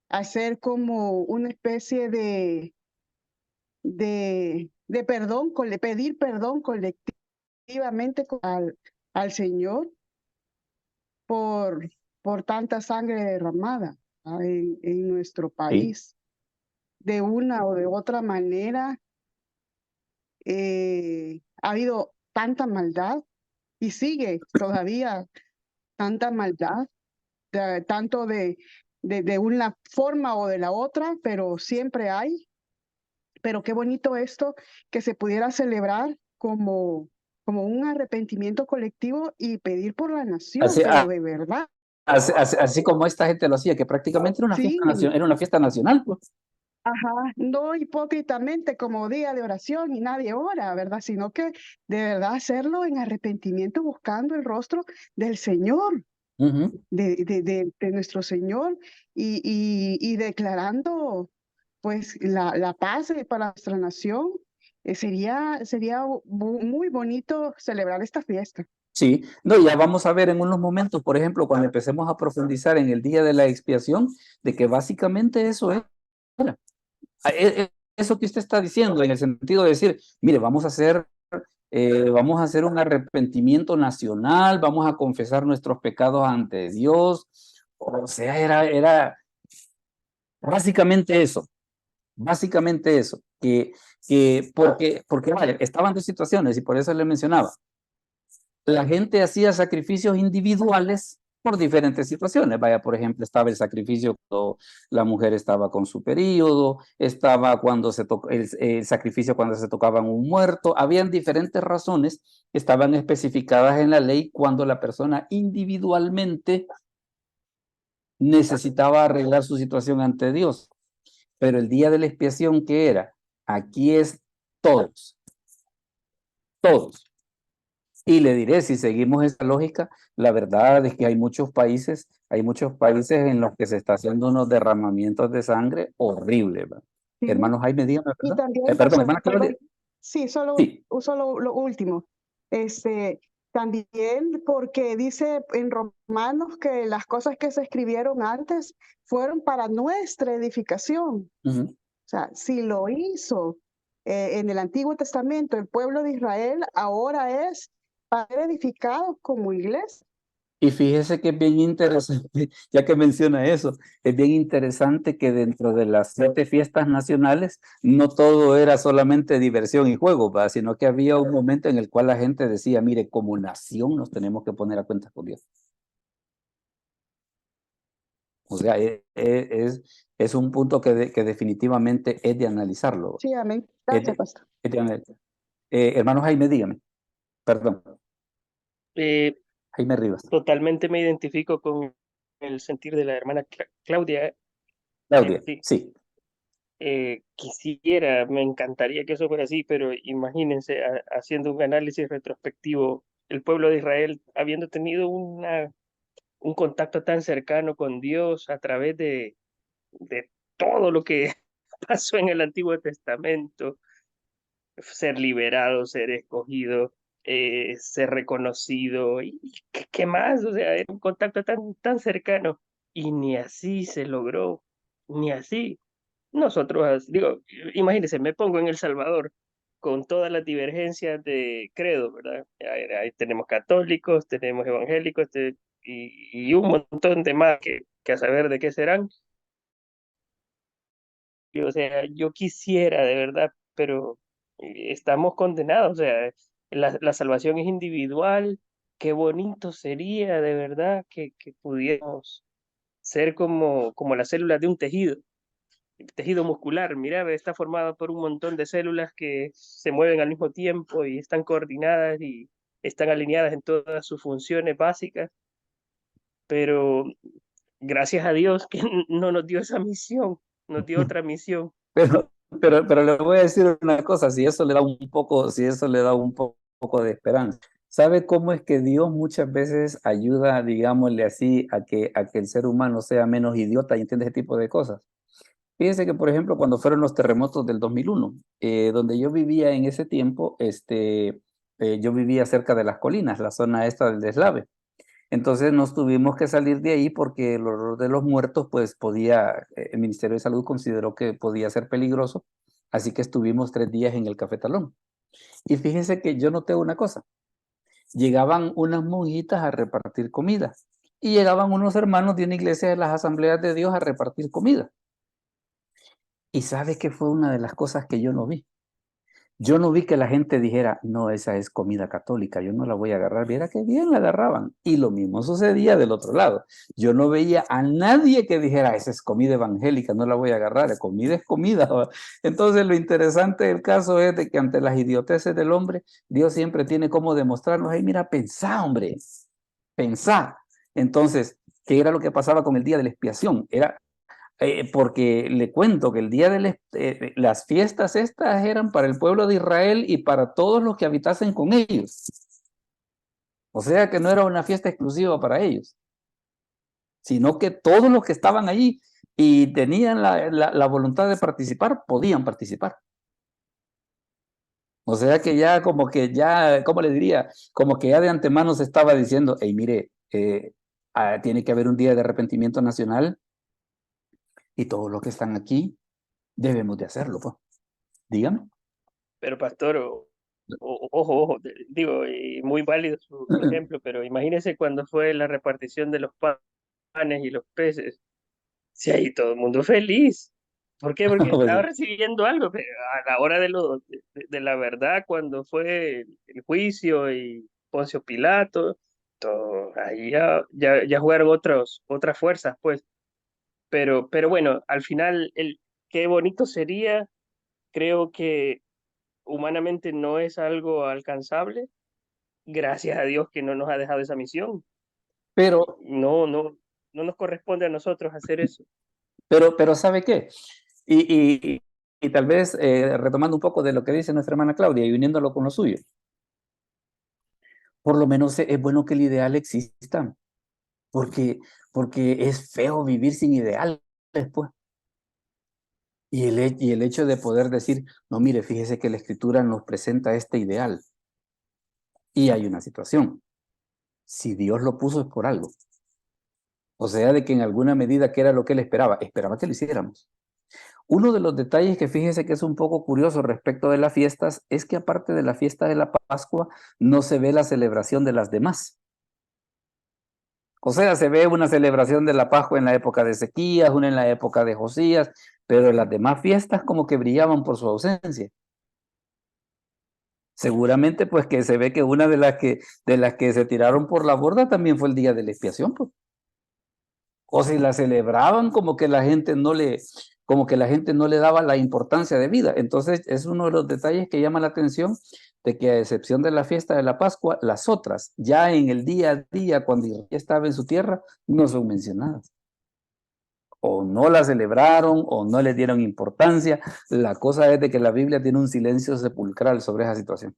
hacer como una especie de perdón, pedir perdón colectivamente al Señor por, por tanta sangre derramada en nuestro Sí. país. De una o de otra manera, ha habido tanta maldad y sigue todavía tanta maldad, tanto de una forma o de la otra, pero siempre hay. Pero qué bonito esto que se pudiera celebrar como un arrepentimiento colectivo y pedir por la nación, Así, pero de verdad. así como esta gente lo hacía, que prácticamente era una Sí, fiesta nacional, pues. ajá, no hipócritamente como día de oración y nadie ora, ¿verdad? Sino que de verdad hacerlo en arrepentimiento buscando el rostro del Señor, Uh-huh. de nuestro Señor y declarando pues la paz para nuestra nación. Sería muy bonito celebrar esta fiesta. Sí, no, ya vamos a ver en unos momentos, por ejemplo, cuando empecemos a profundizar en el día de la expiación, de que básicamente eso es. Eso que usted está diciendo, en el sentido de decir, mire, vamos a hacer un arrepentimiento nacional, vamos a confesar nuestros pecados ante Dios. O sea, era básicamente eso, porque vale, estaban dos situaciones y por eso le mencionaba. La gente hacía sacrificios individuales por diferentes situaciones. Vaya, por ejemplo, estaba el sacrificio cuando la mujer estaba con su periodo, estaba cuando el sacrificio cuando se tocaban un muerto. Habían diferentes razones que estaban especificadas en la ley cuando la persona individualmente necesitaba arreglar su situación ante Dios. Pero el día de la expiación, ¿qué era? Aquí es todos. Y le diré, si seguimos esa lógica, la verdad es que hay muchos países en los que se está haciendo unos derramamientos de sangre horribles, ¿verdad? Sí. Hermano Jaime, dígame, Y ¿verdad? también, Perdón, pastor, hermana Claudia. perdón, sí, Sí. solo lo último. También porque dice en Romanos que las cosas que se escribieron antes fueron para nuestra edificación. Ujú. O sea, si lo hizo en el Antiguo Testamento el pueblo de Israel, ahora es para ser edificados como iglesia. Y fíjese que es bien interesante, ya que menciona eso, es bien interesante que dentro de las 7 fiestas nacionales no todo era solamente diversión y juego, ¿verdad? Sino que había un momento en el cual la gente decía, mire, como nación nos tenemos que poner a cuentas con Dios. O sea, es un punto que definitivamente es de analizarlo. Sí, amén. Es Gracias, pastor. es de analizar. Hermano Jaime, dígame. Perdón, Eh, Jaime Rivas. Totalmente me identifico con el sentir de la hermana Claudia. Claudia, Sí, sí. quisiera, me encantaría que eso fuera así, pero imagínense haciendo un análisis retrospectivo, el pueblo de Israel habiendo tenido un contacto tan cercano con Dios a través de todo lo que pasó en el Antiguo Testamento, ser liberado, ser escogido, ser reconocido, y qué más, o sea, era un contacto tan cercano, y ni así se logró, ni así. Nosotros, digo, imagínense, me pongo en El Salvador con todas las divergencias de credo, ¿verdad? Ahí tenemos católicos, tenemos evangélicos, y un montón de más que a saber de qué serán. Y, o sea, yo quisiera de verdad, pero estamos condenados, o sea, la salvación es individual. Qué bonito sería de verdad que pudiéramos ser como las células de un tejido. El tejido muscular, mira, está formado por un montón de células que se mueven al mismo tiempo y están coordinadas y están alineadas en todas sus funciones básicas, pero gracias a Dios que no nos dio esa misión, nos dio otra misión. Pero, pero le voy a decir una cosa, si eso le da un poco, si eso le da un poco de esperanza. ¿Sabe cómo es que Dios muchas veces ayuda, digámosle así, a que el ser humano sea menos idiota y entienda ese tipo de cosas? Fíjense que, por ejemplo, cuando fueron los terremotos del 2001, donde yo vivía en ese tiempo, yo vivía cerca de las colinas, la zona esta del deslave. Entonces nos tuvimos que salir de ahí porque el olor de los muertos, pues el Ministerio de Salud consideró que podía ser peligroso, así que estuvimos 3 días en el cafetalón. Y fíjense que yo noté una cosa, llegaban unas monjitas a repartir comida y llegaban unos hermanos de una iglesia de las Asambleas de Dios a repartir comida. Y ¿sabe qué fue una de las cosas que yo no vi? Yo no vi que la gente dijera, no, esa es comida católica, yo no la voy a agarrar. Viera qué bien la agarraban. Y lo mismo sucedía del otro lado. Yo no veía a nadie que dijera, esa es comida evangélica, no la voy a agarrar. Comida es comida. Entonces lo interesante del caso es de que ante las idioteces del hombre, Dios siempre tiene como demostrarnos, hey, mira, pensá, hombre, pensá. Entonces, ¿qué era lo que pasaba con el día de la expiación? Era porque le cuento que el día de las fiestas estas eran para el pueblo de Israel y para todos los que habitasen con ellos. O sea que no era una fiesta exclusiva para ellos, sino que todos los que estaban allí y tenían la voluntad de participar, podían participar. O sea que ya como que ya, ¿cómo le diría? Como que ya de antemano se estaba diciendo, hey, mire, tiene que haber un día de arrepentimiento nacional y todos los que están aquí debemos de hacerlo, pues. Dígame. Pero pastor, ojo, digo, muy válido su ejemplo, pero imagínese cuando fue la repartición de los panes y los peces. Sí, ahí todo el mundo feliz. ¿Por qué? Porque Pues, estaba recibiendo algo, pero a la hora de la verdad, cuando fue el juicio y Poncio Pilato, todo, ahí ya jugaron otras fuerzas, pues. Pero bueno, al final, qué bonito sería, creo que humanamente no es algo alcanzable. Gracias a Dios que no nos ha dejado esa misión. pero, No nos corresponde a nosotros hacer eso. pero ¿sabe qué? Y tal vez retomando un poco de lo que dice nuestra hermana Claudia y uniéndolo con lo suyo. por lo menos es bueno que el ideal exista, porque es feo vivir sin ideales, pues. Y el hecho de poder decir, no, mire, fíjese que la Escritura nos presenta este ideal. Y hay una situación. Si Dios lo puso es por algo. O sea, de que en alguna medida, ¿qué era lo que Él esperaba? Esperaba que lo hiciéramos. Uno de los detalles que fíjese que es un poco curioso respecto de las fiestas es que aparte de la fiesta de la Pascua, no se ve la celebración de las demás. O sea, se ve una celebración de la Pascua en la época de Ezequías, una en la época de Josías, pero las demás fiestas como que brillaban por su ausencia. Seguramente pues que se ve que una de las que se tiraron por la borda también fue el día de la expiación, pues. O si la celebraban como que la gente no le daba la importancia de vida. Entonces es uno de los detalles que llama la atención de que a excepción de la fiesta de la Pascua, las otras, ya en el día a día, cuando Israel estaba en su tierra, no son mencionadas. O no la celebraron o no le dieron importancia. La cosa es de que la Biblia tiene un silencio sepulcral sobre esa situación.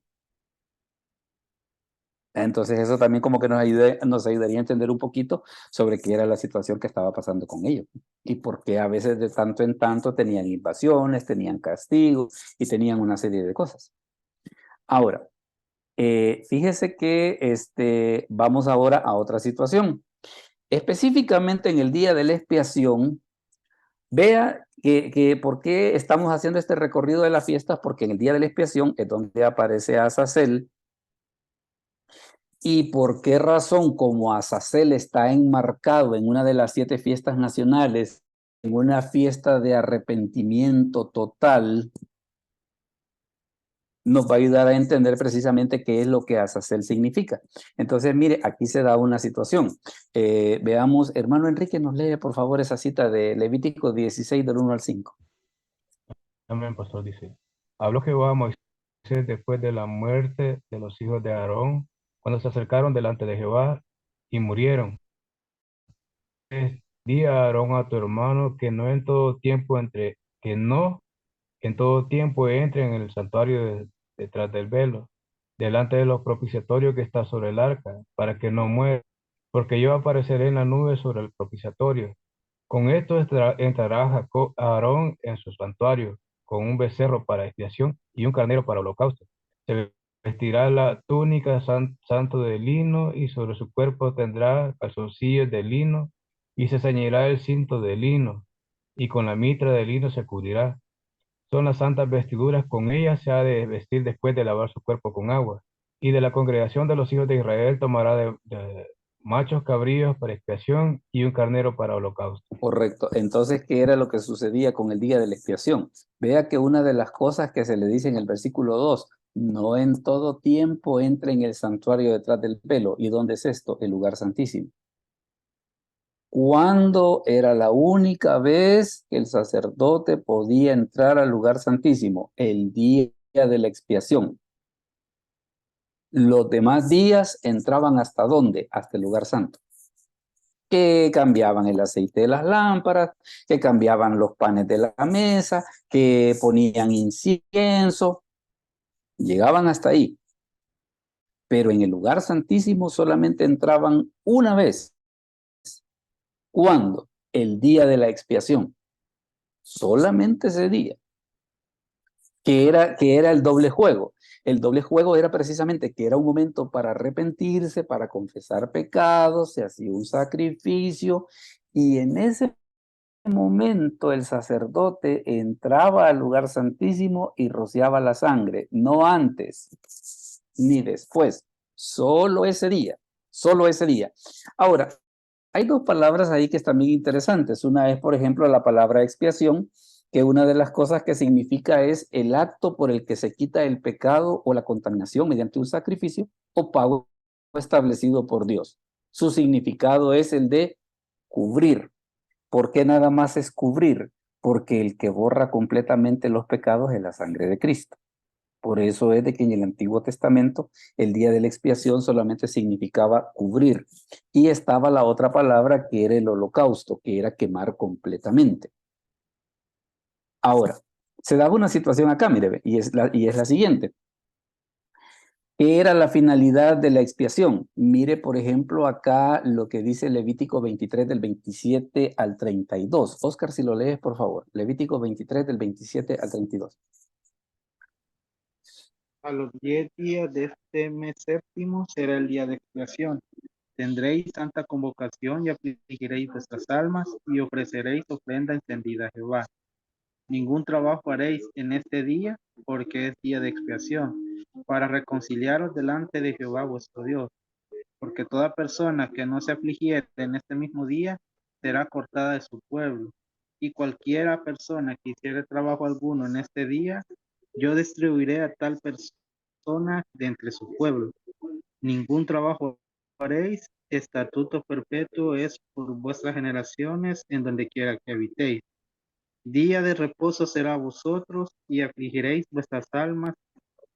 Entonces eso también como que nos ayudaría a entender un poquito sobre qué era la situación que estaba pasando con ellos y por qué a veces de tanto en tanto tenían invasiones, tenían castigos y tenían una serie de cosas. Ahora, fíjese que vamos ahora a otra situación. Específicamente en el día de la expiación, vea que por qué estamos haciendo este recorrido de las fiestas, porque en el día de la expiación es donde aparece Azazel. ¿Y por qué razón, como Azazel está enmarcado en una de las 7 fiestas nacionales, en una fiesta de arrepentimiento total, nos va a ayudar a entender precisamente qué es lo que Azazel significa? Entonces, mire, aquí se da una situación. Veamos, hermano Enrique, nos lee por favor esa cita de Levítico 16 del 1 al 5. Amén, pastor, dice. Habló Jehová a Moisés después de la muerte de los hijos de Aarón, cuando se acercaron delante de Jehová y murieron. Di a Aarón a tu hermano que no en todo tiempo entre en el santuario detrás del velo, delante de los propiciatorios que está sobre el arca, para que no muera, porque yo apareceré en la nube sobre el propiciatorio. Con esto entrará Aarón en su santuario, con un becerro para expiación y un carnero para holocausto. Se vestirá la túnica santo de lino, y sobre su cuerpo tendrá calzoncillos de lino, y se ceñirá el cinto de lino, y con la mitra de lino se cubrirá. Son las santas vestiduras, con ellas se ha de vestir después de lavar su cuerpo con agua. Y de la congregación de los hijos de Israel tomará de machos cabríos para expiación y un carnero para holocausto. Correcto. Entonces, ¿qué era lo que sucedía con el día de la expiación? Vea que una de las cosas que se le dice en el versículo 2, no en todo tiempo entre en el santuario detrás del velo. ¿Y dónde es esto? El lugar santísimo. ¿Cuándo era la única vez que el sacerdote podía entrar al lugar santísimo? El día de la expiación. Los demás días entraban ¿hasta dónde? Hasta el lugar santo. Que cambiaban el aceite de las lámparas, que cambiaban los panes de la mesa, que ponían incienso. Llegaban hasta ahí. Pero en el lugar santísimo solamente entraban una vez. ¿Cuándo? El día de la expiación. Solamente ese día. Que era el doble juego. El doble juego era precisamente que era un momento para arrepentirse, para confesar pecados, se hacía un sacrificio, y en ese momento el sacerdote entraba al lugar santísimo y rociaba la sangre, no antes ni después, solo ese día, solo ese día. Ahora, hay 2 palabras ahí que están bien interesantes. Una es, por ejemplo, la palabra expiación, que una de las cosas que significa es el acto por el que se quita el pecado o la contaminación mediante un sacrificio o pago establecido por Dios. Su significado es el de cubrir. ¿Por qué nada más es cubrir? Porque el que borra completamente los pecados es la sangre de Cristo. Por eso es de que en el Antiguo Testamento el día de la expiación solamente significaba cubrir. Y estaba la otra palabra que era el holocausto, que era quemar completamente. Ahora, se daba una situación acá, mire, y es la siguiente. ¿Qué era la finalidad de la expiación? Mire, por ejemplo, acá lo que dice Levítico 23 del 27 al 32. Oscar, si lo lees, por favor. Levítico 23 del 27 al 32. A los 10 días de este mes séptimo será el día de expiación. Tendréis santa convocación y afligiréis vuestras almas y ofreceréis ofrenda encendida a Jehová. Ningún trabajo haréis en este día, porque es día de expiación, para reconciliaros delante de Jehová vuestro Dios. Porque toda persona que no se afligiere en este mismo día será cortada de su pueblo. Y cualquiera persona que hiciere trabajo alguno en este día, yo distribuiré a tal persona de entre su pueblo. Ningún trabajo haréis, estatuto perpetuo es por vuestras generaciones en donde quiera que habitéis. Día de reposo será a vosotros y afligiréis vuestras almas,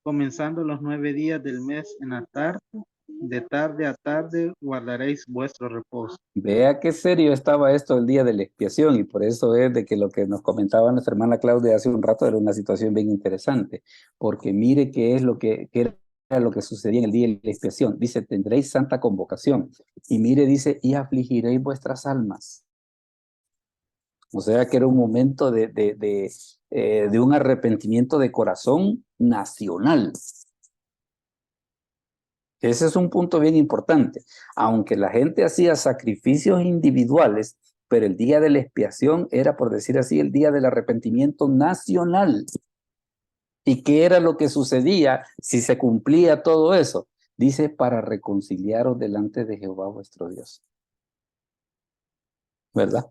comenzando los 9 días del mes en la tarde, de tarde a tarde guardaréis vuestro reposo. Vea qué serio estaba esto el día de la expiación, y por eso es de que lo que nos comentaba nuestra hermana Claudia hace un rato era una situación bien interesante, porque mire qué es lo que era lo que sucedía en el día de la expiación. Dice, tendréis santa convocación, y mire, dice, y afligiréis vuestras almas. O sea que era un momento de un arrepentimiento de corazón nacional. Ese es un punto bien importante. Aunque la gente hacía sacrificios individuales, pero el día de la expiación era, por decir así, el día del arrepentimiento nacional. ¿Y qué era lo que sucedía si se cumplía todo eso? Dice, para reconciliaros delante de Jehová vuestro Dios. ¿Verdad?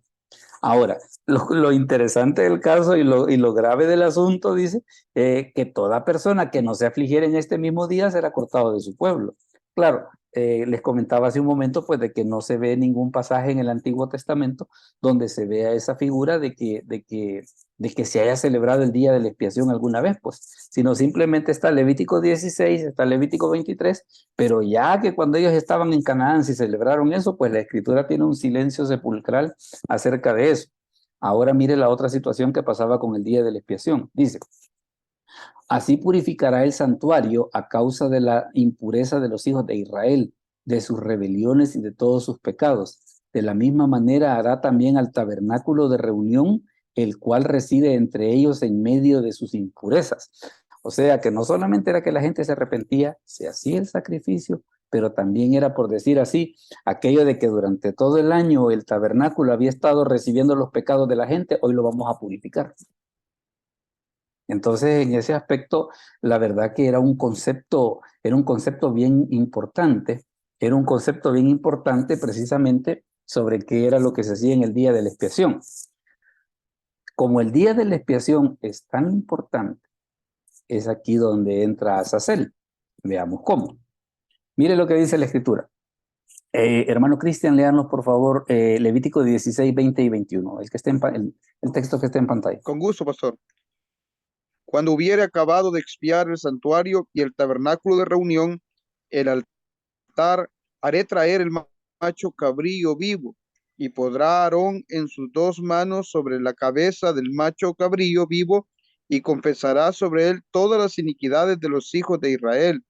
Ahora, lo interesante del caso y lo grave del asunto dice que toda persona que no se afligiera en este mismo día será cortado de su pueblo. Claro, les comentaba hace un momento pues de que no se ve ningún pasaje en el Antiguo Testamento donde se vea esa figura de que se haya celebrado el día de la expiación alguna vez, pues, sino simplemente está Levítico 16, está Levítico 23, pero ya que cuando ellos estaban en Canaán si celebraron eso, pues la Escritura tiene un silencio sepulcral acerca de eso. Ahora mire la otra situación que pasaba con el día de la expiación. Dice, así purificará el santuario a causa de la impureza de los hijos de Israel, de sus rebeliones y de todos sus pecados. De la misma manera hará también al tabernáculo de reunión, el cual reside entre ellos en medio de sus impurezas. O sea que no solamente era que la gente se arrepentía, se hacía el sacrificio, pero también era, por decir así, aquello de que durante todo el año el tabernáculo había estado recibiendo los pecados de la gente, hoy lo vamos a purificar. Entonces, en ese aspecto, la verdad que era un concepto bien importante, era un concepto bien importante precisamente sobre qué era lo que se hacía en el día de la expiación. Como el día de la expiación es tan importante, es aquí donde entra Azazel. Veamos cómo. Mire lo que dice la Escritura. Hermano Cristian, léanos por favor Levítico 16, 20 y 21, el texto que está en pantalla. Con gusto, pastor. Cuando hubiere acabado de expiar el santuario y el tabernáculo de reunión, el altar, haré traer el macho cabrío vivo, y podrá Aarón en sus 2 manos sobre la cabeza del macho cabrío vivo, y confesará sobre él todas las iniquidades de los hijos de Israel,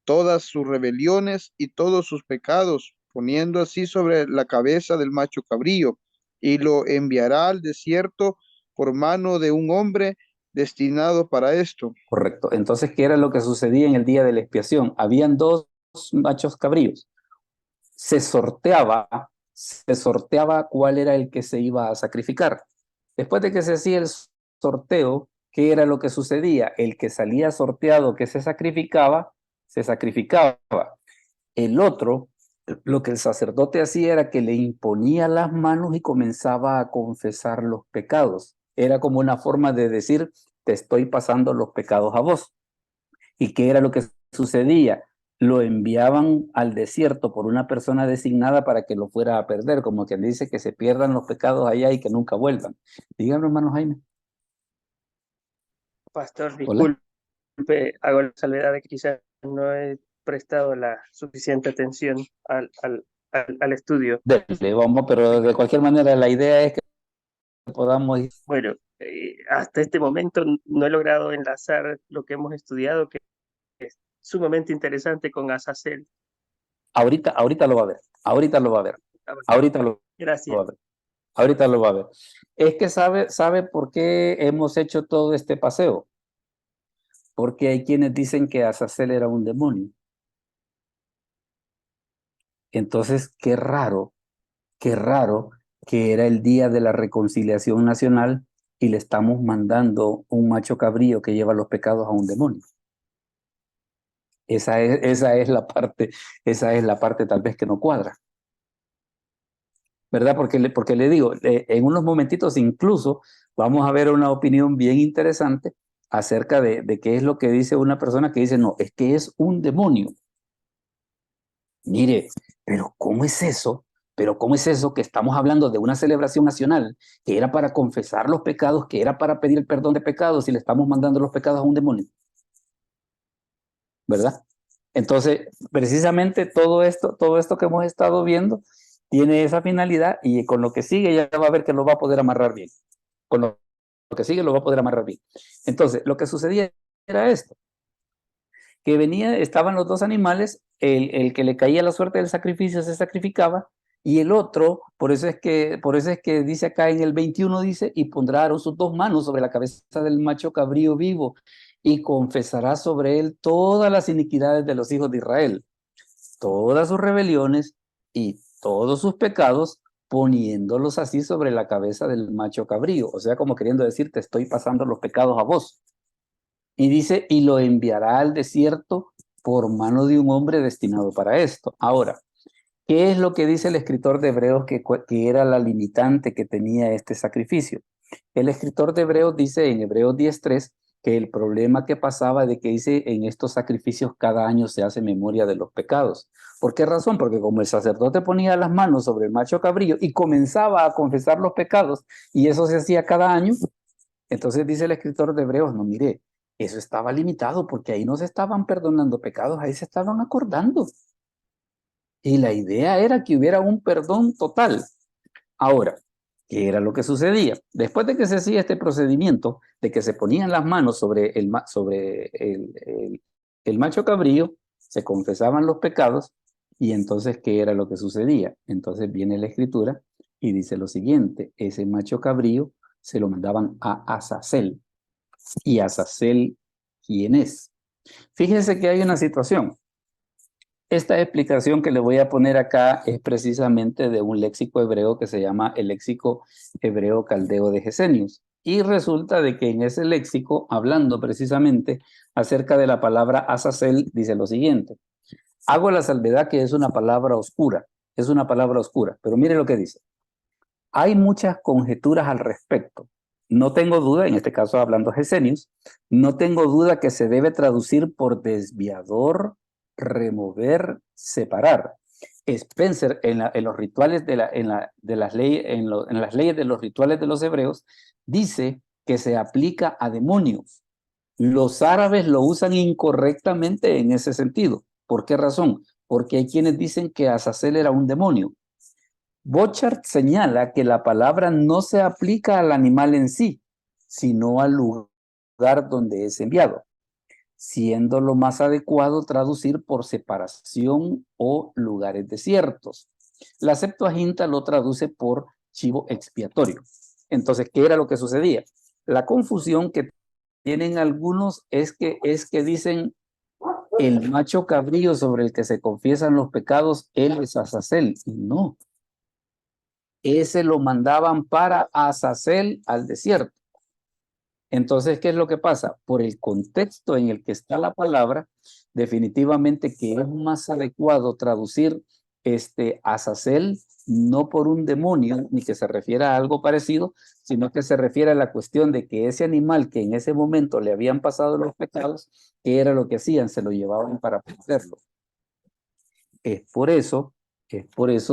todas sus rebeliones y todos sus pecados, poniendo así sobre la cabeza del macho cabrío, y lo enviará al desierto por mano de un hombre destinado para esto. Correcto. Entonces, ¿qué era lo que sucedía en el día de la expiación? Habían 2 machos cabríos. Se sorteaba cuál era el que se iba a sacrificar. Después de que se hacía el sorteo, ¿qué era lo que sucedía? El que salía sorteado que se sacrificaba. El otro, lo que el sacerdote hacía era que le imponía las manos y comenzaba a confesar los pecados. Era como una forma de decir, te estoy pasando los pecados a vos. ¿Y qué era lo que sucedía? Lo enviaban al desierto por una persona designada para que lo fuera a perder, como quien dice que se pierdan los pecados allá y que nunca vuelvan. Díganme, hermano Jaime. Pastor, Hola. disculpe, hago la salvedad de que quizás no he prestado la suficiente atención al estudio. Dele, vamos, pero de cualquier manera la idea es que podamos ir. Bueno, hasta este momento no he logrado enlazar lo que hemos estudiado, que es sumamente interesante con Azazel. Ahorita lo va a ver. Ahorita lo va a ver. Ahorita lo va Gracias. a ver. Ahorita lo va a ver. Es que sabe por qué hemos hecho todo este paseo. Porque hay quienes dicen que Azazel era un demonio. Entonces, qué raro que era el día de la reconciliación nacional y le estamos mandando un macho cabrío que lleva los pecados a un demonio. Esa es la parte tal vez que no cuadra. ¿Verdad? Porque le digo, en unos momentitos incluso vamos a ver una opinión bien interesante acerca de qué es lo que dice una persona que dice, no, es que es un demonio. Mire, pero ¿cómo es eso? Pero ¿cómo es eso que estamos hablando de una celebración nacional que era para confesar los pecados, que era para pedir el perdón de pecados y le estamos mandando los pecados a un demonio? ¿Verdad? Entonces, precisamente todo esto que hemos estado viendo tiene esa finalidad y con lo que sigue ya va a ver que lo va a poder amarrar bien. Con lo que sigue lo va a poder amarrar bien. Entonces, lo que sucedía era esto, que estaban los dos animales, el que le caía la suerte del sacrificio se sacrificaba, y el otro, por eso es que dice acá en el 21, dice, y pondrán sus dos manos sobre la cabeza del macho cabrío vivo, y confesará sobre él todas las iniquidades de los hijos de Israel, todas sus rebeliones y todos sus pecados, poniéndolos así sobre la cabeza del macho cabrío, o sea, como queriendo decir, te estoy pasando los pecados a vos. Y dice, y lo enviará al desierto por mano de un hombre destinado para esto. Ahora, ¿qué es lo que dice el escritor de Hebreos que era la limitante que tenía este sacrificio? El escritor de Hebreos dice en Hebreos 10:3 que el problema que pasaba de que dice en estos sacrificios cada año se hace memoria de los pecados. ¿Por qué razón? Porque como el sacerdote ponía las manos sobre el macho cabrío y comenzaba a confesar los pecados y eso se hacía cada año, entonces dice el escritor de Hebreos, no, mire, eso estaba limitado porque ahí no se estaban perdonando pecados, ahí se estaban acordando. Y la idea era que hubiera un perdón total. Ahora, ¿qué era lo que sucedía? Después de que se hacía este procedimiento, de que se ponían las manos sobre el macho cabrío, se confesaban los pecados, y entonces, ¿qué era lo que sucedía? Entonces viene la escritura y dice lo siguiente, ese macho cabrío se lo mandaban a Azazel. ¿Y Azazel quién es? Fíjense que hay una situación. Esta explicación que le voy a poner acá es precisamente de un léxico hebreo que se llama el léxico hebreo caldeo de Gesenius. Y resulta de que en ese léxico, hablando precisamente acerca de la palabra Azazel, dice lo siguiente. Hago la salvedad que es una palabra oscura, pero mire lo que dice. Hay muchas conjeturas al respecto. No tengo duda, en este caso hablando Gesenius, no tengo duda que se debe traducir por desviador, remover, separar. Spencer en los rituales en las leyes de los rituales de los hebreos dice que se aplica a demonios. Los árabes lo usan incorrectamente en ese sentido. ¿Por qué razón? Porque hay quienes dicen que Azazel era un demonio. Bochart señala que la palabra no se aplica al animal en sí, sino al lugar donde es enviado, siendo lo más adecuado traducir por separación o lugares desiertos. La Septuaginta lo traduce por chivo expiatorio. Entonces, ¿qué era lo que sucedía? La confusión que tienen algunos es que dicen el macho cabrío sobre el que se confiesan los pecados, él es Azazel, y no. Ese lo mandaban para Azazel al desierto. Entonces, ¿qué es lo que pasa? Por el contexto en el que está la palabra, definitivamente que es más adecuado traducir Azazel no por un demonio, ni que se refiera a algo parecido, sino que se refiere a la cuestión de que ese animal que en ese momento le habían pasado los pecados, ¿qué era lo que hacían? Se lo llevaban para perderlo. Es por eso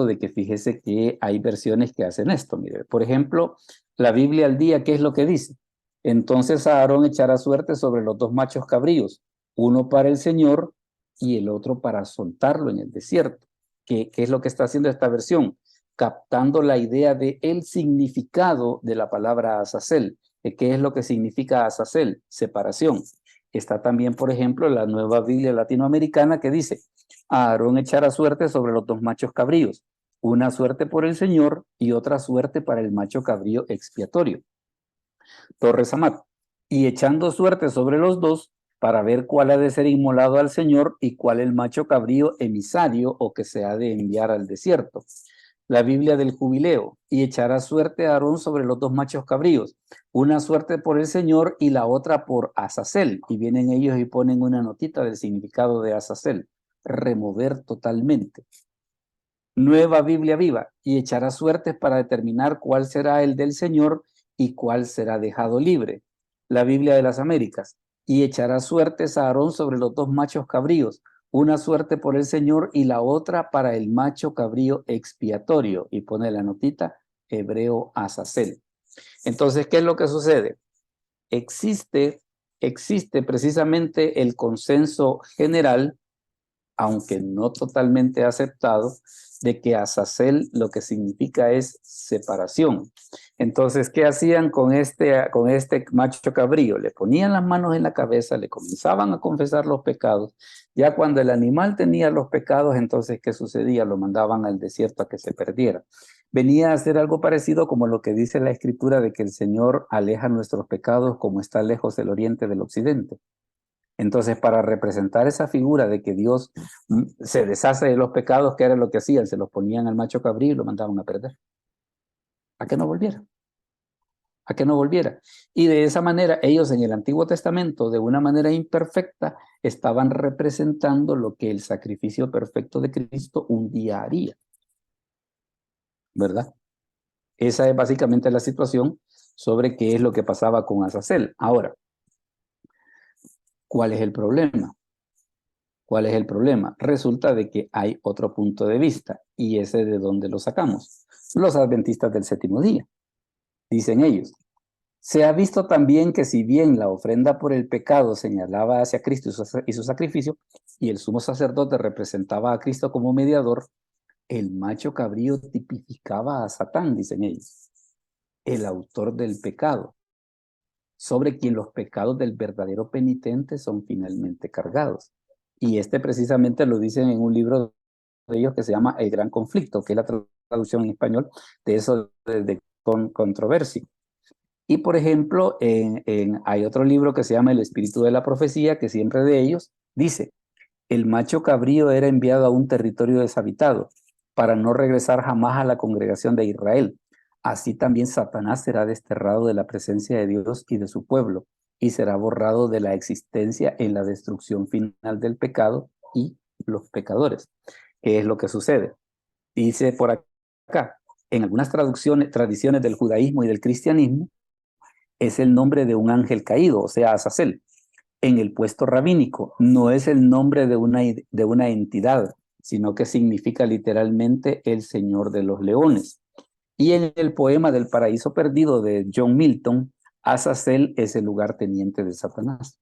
de que fíjese que hay versiones que hacen esto. Mire, por ejemplo, la Biblia al día, ¿qué es lo que dice? Entonces Aarón echará suerte sobre los dos machos cabríos, uno para el Señor y el otro para soltarlo en el desierto. ¿Qué es lo que está haciendo esta versión? Captando la idea de el significado de la palabra Azazel. ¿Qué es lo que significa Azazel? Separación. Está también, por ejemplo, la Nueva Biblia Latinoamericana que dice, Aarón echará suerte sobre los dos machos cabríos, una suerte por el Señor y otra suerte para el macho cabrío expiatorio. Torres Amat, y echando suerte sobre los dos para ver cuál ha de ser inmolado al Señor y cuál el macho cabrío emisario o que se ha de enviar al desierto. La Biblia del Jubileo, y echará suerte a Aarón sobre los dos machos cabríos, una suerte por el Señor y la otra por Azazel. Y vienen ellos y ponen una notita del significado de Azazel, remover totalmente. Nueva Biblia Viva, y echará suertes para determinar cuál será el del Señor y cuál será dejado libre. La Biblia de las Américas, y echará suertes a Aarón sobre los dos machos cabríos, una suerte por el Señor y la otra para el macho cabrío expiatorio, y pone la notita hebreo Azazel. Entonces, ¿qué es lo que sucede? Existe precisamente el consenso general, aunque no totalmente aceptado, de que Azazel lo que significa es separación. Entonces, ¿qué hacían con este macho cabrío? Le ponían las manos en la cabeza, le comenzaban a confesar los pecados. Ya cuando el animal tenía los pecados, entonces, ¿qué sucedía? Lo mandaban al desierto a que se perdiera. Venía a ser algo parecido como lo que dice la Escritura de que el Señor aleja nuestros pecados como está lejos el oriente del occidente. Entonces, para representar esa figura de que Dios se deshace de los pecados, ¿qué era lo que hacían? Se los ponían al macho cabrío y lo mandaban a perder. A que no volviera. A que no volviera. Y de esa manera, ellos en el Antiguo Testamento, de una manera imperfecta, estaban representando lo que el sacrificio perfecto de Cristo un día haría. ¿Verdad? Esa es básicamente la situación sobre qué es lo que pasaba con Azazel. Ahora, ¿cuál es el problema? ¿Cuál es el problema? Resulta de que hay otro punto de vista, y ese de dónde lo sacamos. Los adventistas del séptimo día. Dicen ellos, se ha visto también que si bien la ofrenda por el pecado señalaba hacia Cristo y su sacrificio, y el sumo sacerdote representaba a Cristo como mediador, el macho cabrío tipificaba a Satán, dicen ellos, el autor del pecado, sobre quien los pecados del verdadero penitente son finalmente cargados. Y precisamente lo dicen en un libro de ellos que se llama El Gran Conflicto, que es la traducción en español de eso de controversia. Y por ejemplo, hay otro libro que se llama El Espíritu de la Profecía, que siempre de ellos dice, el macho cabrío era enviado a un territorio deshabitado para no regresar jamás a la congregación de Israel. Así también Satanás será desterrado de la presencia de Dios y de su pueblo, y será borrado de la existencia en la destrucción final del pecado y los pecadores. ¿Qué es lo que sucede? Dice por acá, en algunas tradiciones del judaísmo y del cristianismo, es el nombre de un ángel caído, o sea, Azazel. En el puesto rabínico no es el nombre de una entidad, sino que significa literalmente el Señor de los Leones. Y en el poema del Paraíso Perdido de John Milton, Azazel es el lugarteniente de Satanás.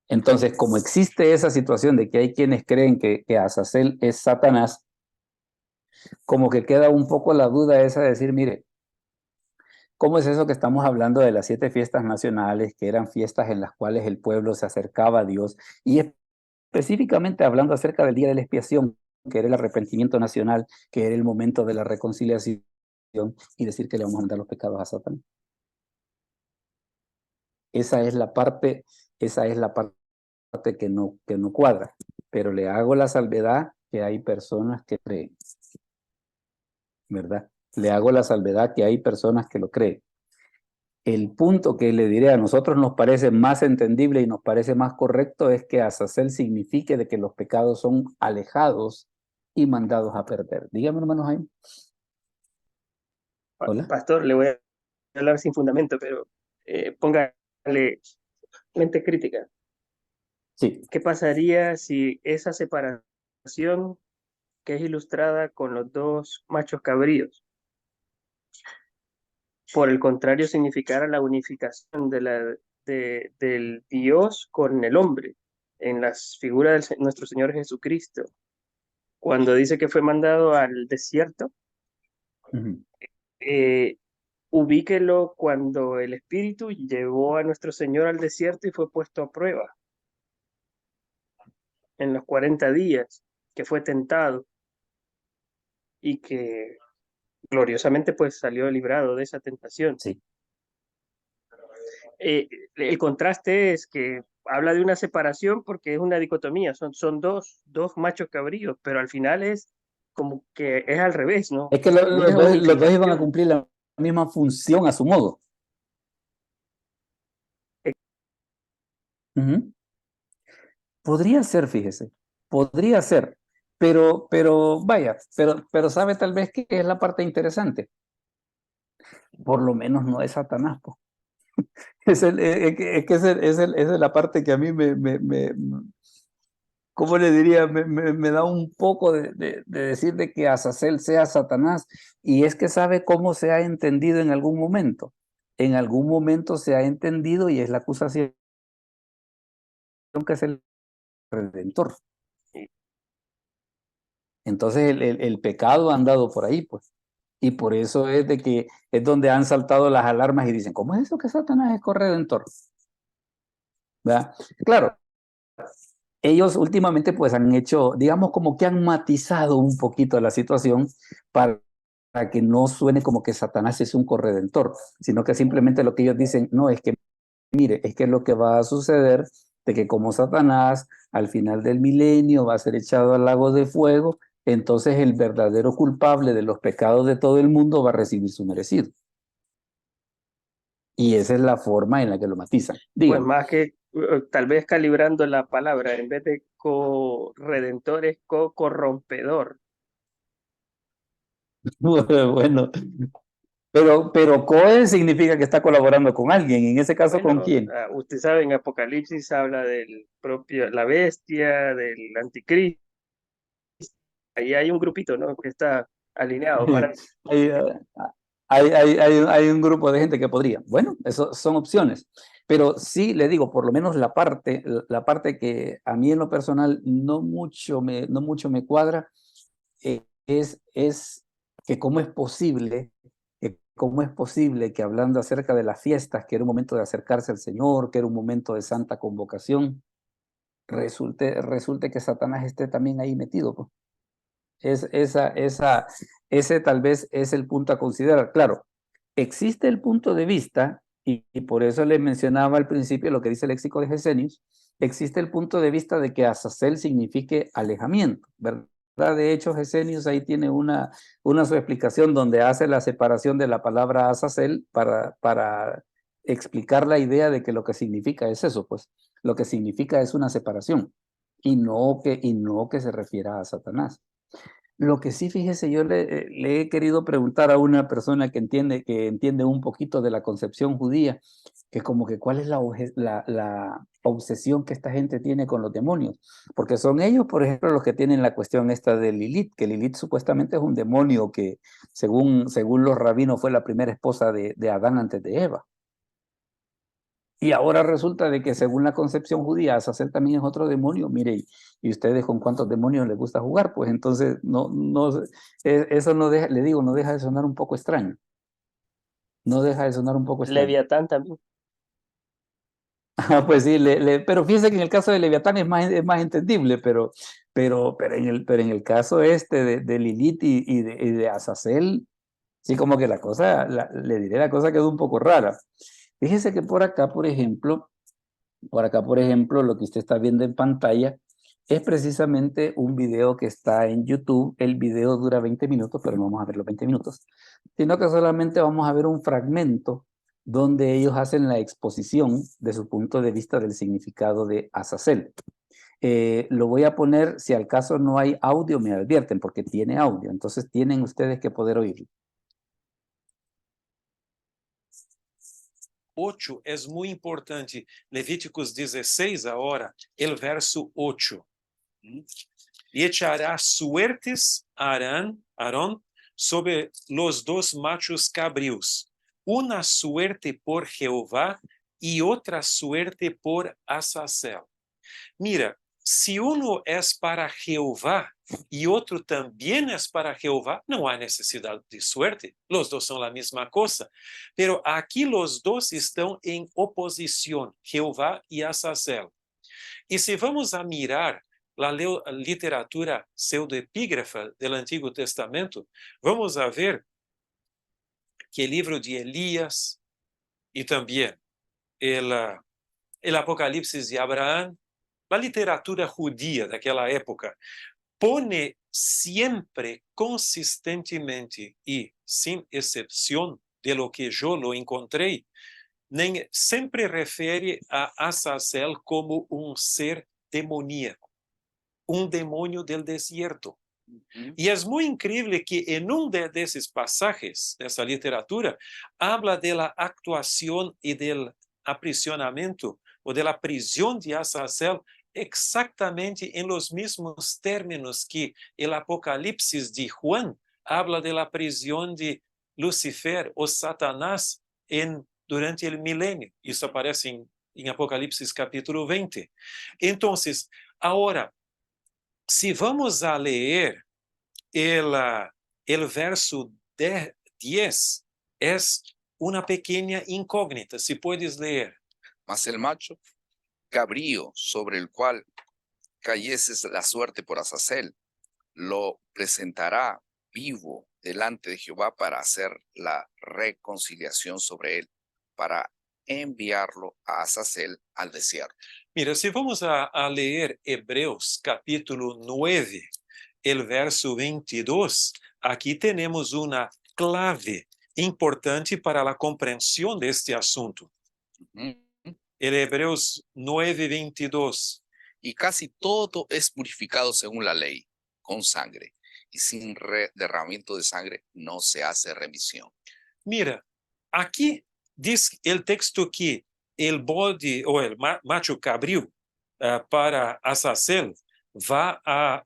Entonces, como existe esa situación de que hay quienes creen que Azazel es Satanás, como que queda un poco la duda esa de decir, mire, ¿cómo es eso que estamos hablando de las 7 fiestas nacionales, que eran fiestas en las cuales el pueblo se acercaba a Dios? Y específicamente hablando acerca del Día de la Expiación, que era el arrepentimiento nacional, que era el momento de la reconciliación, y decir que le vamos a mandar los pecados a Satán. Esa es la parte que no cuadra. Pero le hago la salvedad que hay personas que creen, ¿verdad? Le hago la salvedad que hay personas que lo creen. El punto que le diré a nosotros nos parece más entendible y nos parece más correcto es que Azazel signifique de que los pecados son alejados y mandados a perder. Dígame, hermano Jaime. Hola. Pastor, le voy a hablar sin fundamento, pero póngale mente crítica. Sí. ¿Qué pasaría si esa separación que es ilustrada con los dos machos cabríos, por el contrario, significara la unificación del Dios con el hombre en las figuras de nuestro Señor Jesucristo? Cuando dice que fue mandado al desierto, ubíquelo cuando el Espíritu llevó a nuestro Señor al desierto y fue puesto a prueba en los 40 días, que fue tentado y que gloriosamente pues salió librado de esa tentación. Sí. El contraste es que habla de una separación porque es una dicotomía, son dos machos cabríos, pero al final es como que es al revés, ¿no? Es que Una los dos iban a unificación. cumplir la misma función a su modo. Ujú. Podría ser, fíjese, podría ser, pero vaya, pero sabe tal vez que es la parte interesante. Por lo menos no es Satanás, po. Es esa es la parte que a mí ¿cómo le diría? Me da un poco de decir de que Azazel sea Satanás, y es que sabe cómo se ha entendido en algún momento. En algún momento se ha entendido y es la acusación que es el Redentor. Entonces el pecado ha andado por ahí, pues. Y por eso es de que es donde han saltado las alarmas y dicen, ¿cómo es eso que Satanás es corredentor? ¿Verdad? Claro, ellos últimamente pues han hecho, digamos como que han matizado un poquito la situación para que no suene como que Satanás es un corredentor, sino que simplemente lo que ellos dicen, no, es que mire, es que lo que va a suceder de que como Satanás al final del milenio va a ser echado al lago de fuego, entonces el verdadero culpable de los pecados de todo el mundo va a recibir su merecido. Y esa es la forma en la que lo matizan. Pues Dígame. más que tal vez calibrando la palabra, en vez de co-redentor es co-corrompedor. Bueno, pero COE significa que está colaborando con alguien. En ese caso, ¿con Bueno, quién? usted sabe, en Apocalipsis habla del propio, la bestia, del anticristo. Ahí hay un grupito, ¿no? Que está alineado para eso. Hay un grupo de gente que podría. Bueno, eso son opciones. Pero sí le digo, por lo menos la parte que a mí en lo personal no mucho me cuadra, es que cómo es posible que hablando acerca de las fiestas, que era un momento de acercarse al Señor, que era un momento de santa convocación, resulte que Satanás esté también ahí metido, pues. Ese tal vez es el punto a considerar. Claro, existe el punto de vista, y por eso le mencionaba al principio lo que dice el léxico de Gesenius, existe el punto de vista de que Azazel signifique alejamiento, ¿verdad? De hecho, Gesenius ahí tiene una su explicación donde hace la separación de la palabra Azazel para explicar la idea de que lo que significa es eso, pues lo que significa es una separación y no que se refiera a Satanás. Lo que sí, fíjese, yo le he querido preguntar a una persona que entiende un poquito de la concepción judía, que como que cuál es la obsesión que esta gente tiene con los demonios, porque son ellos, por ejemplo, los que tienen la cuestión esta de Lilith, que Lilith supuestamente es un demonio que según los rabinos fue la primera esposa de Adán antes de Eva. Y ahora resulta de que según la concepción judía, Azazel también es otro demonio. Mire, y ustedes con cuántos demonios les gusta jugar, pues entonces eso no deja, le digo, no deja de sonar un poco extraño. No deja de sonar un poco extraño. Leviatán también. Pues sí, pero fíjense que en el caso de Leviatán es más entendible, pero en el caso de Lilith y de Azazel, sí, como que la cosa, le diré, la cosa quedó un poco rara. Fíjese que por acá, por ejemplo, lo que usted está viendo en pantalla es precisamente un video que está en YouTube. El video dura 20 minutos, pero no vamos a ver los 20 minutos, sino que solamente vamos a ver un fragmento donde ellos hacen la exposición de su punto de vista del significado de Azazel. Lo voy a poner, si al caso no hay audio, me advierten, porque tiene audio, entonces tienen ustedes que poder oírlo. 8 es muy importante. Levíticos 16 ahora, el verso 8. Y echará suertes Aarón sobre los dos machos cabríos, una suerte por Jehová y otra suerte por Azazel. Mira, si uno es para Jehová y otro también es para Jehová, no hay necesidad de suerte. Los dos son la misma cosa. Pero aquí los dos están en oposición, Jehová y Azazel. Y si vamos a mirar la literatura pseudoepígrafa del Antiguo Testamento, vamos a ver que el libro de Elías y también el Apocalipsis de Abraham, la literatura judía de aquella época, pone siempre consistentemente y sin excepción de lo que yo lo encontré, siempre refiere a Azazel como un ser demoníaco, un demonio del desierto. Y es muy increíble que en uno de esos pasajes de esa literatura habla de la actuación y del aprisionamiento o de la prisión de Azazel exactamente en los mismos términos que el Apocalipsis de Juan habla de la prisión de Lucifer o Satanás durante el milenio. Isso aparece en Apocalipsis capítulo 20. Entonces, ahora, si vamos a leer el verso 10, es una pequeña incógnita, si puedes leer. Mas el macho cabrío sobre el cual cayeses la suerte por Azazel, lo presentará vivo delante de Jehová para hacer la reconciliación sobre él, para enviarlo a Azazel al desierto. Mira, si vamos a leer Hebreos capítulo 9, el verso 22, aquí tenemos una clave importante para la comprensión de este asunto. El Hebreos 9, 22. Y casi todo es purificado según la ley, con sangre, y sin derramamiento de sangre no se hace remisión. Mira, aquí dice el texto que el bode o el macho cabrío para Azazel va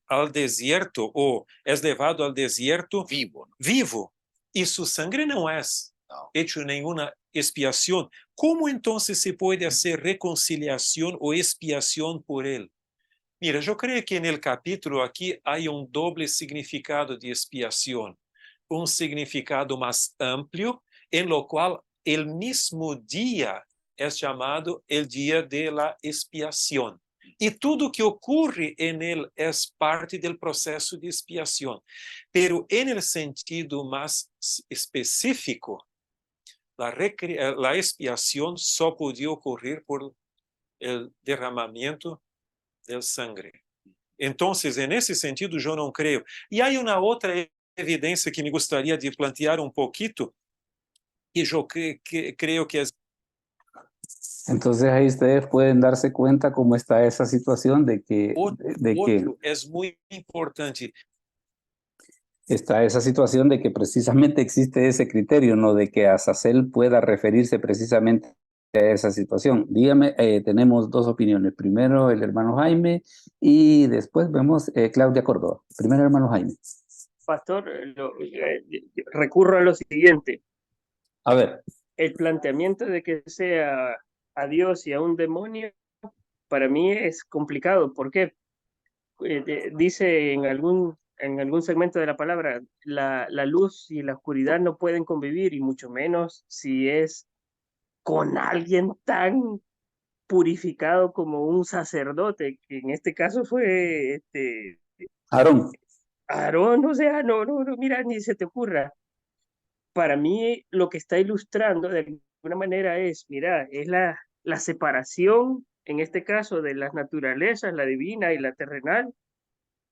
al desierto o es llevado al desierto vivo, y su sangre no es hecho ninguna expiación. ¿Cómo entonces se puede hacer reconciliación o expiación por él? Mira, yo creo que en el capítulo aquí hay un doble significado de expiación, un significado más amplio, en lo cual el mismo día es llamado el día de la expiación. Y todo que ocurre en él es parte del proceso de expiación. Pero en el sentido más específico, la expiación solo podía ocurrir por el derramamiento de sangre. Entonces, en ese sentido, yo no creo. Y hay una otra evidencia que me gustaría de plantear un poquito, y yo creo que es... Entonces ahí ustedes pueden darse cuenta cómo está esa situación de que es muy importante. Está esa situación de que precisamente existe ese criterio, ¿no? De que Azazel pueda referirse precisamente a esa situación. Dígame, tenemos dos opiniones. Primero el hermano Jaime y después vemos Claudia Córdoba. Primero hermano Jaime. Pastor, recurro a lo siguiente. A ver. El planteamiento de que sea a Dios y a un demonio, para mí es complicado. ¿Por qué? Dice en algún segmento de la palabra, la luz y la oscuridad no pueden convivir, y mucho menos si es con alguien tan purificado como un sacerdote, que en este caso fue Aarón. Aarón, o sea, no, mira, ni se te ocurra. Para mí lo que está ilustrando de alguna manera es, mira, es la separación, en este caso, de las naturalezas, la divina y la terrenal,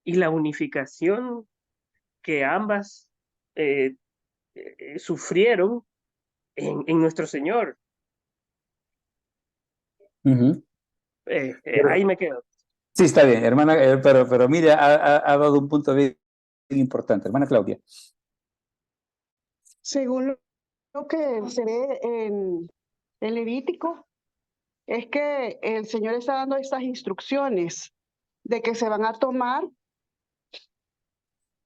y la unificación que ambas sufrieron en nuestro Señor. Ahí me quedo. Sí, está bien, hermana, pero mire, ha dado un punto bien importante. Hermana Claudia. Según lo que se ve en Levítico, es que el Señor está dando estas instrucciones de que se van a tomar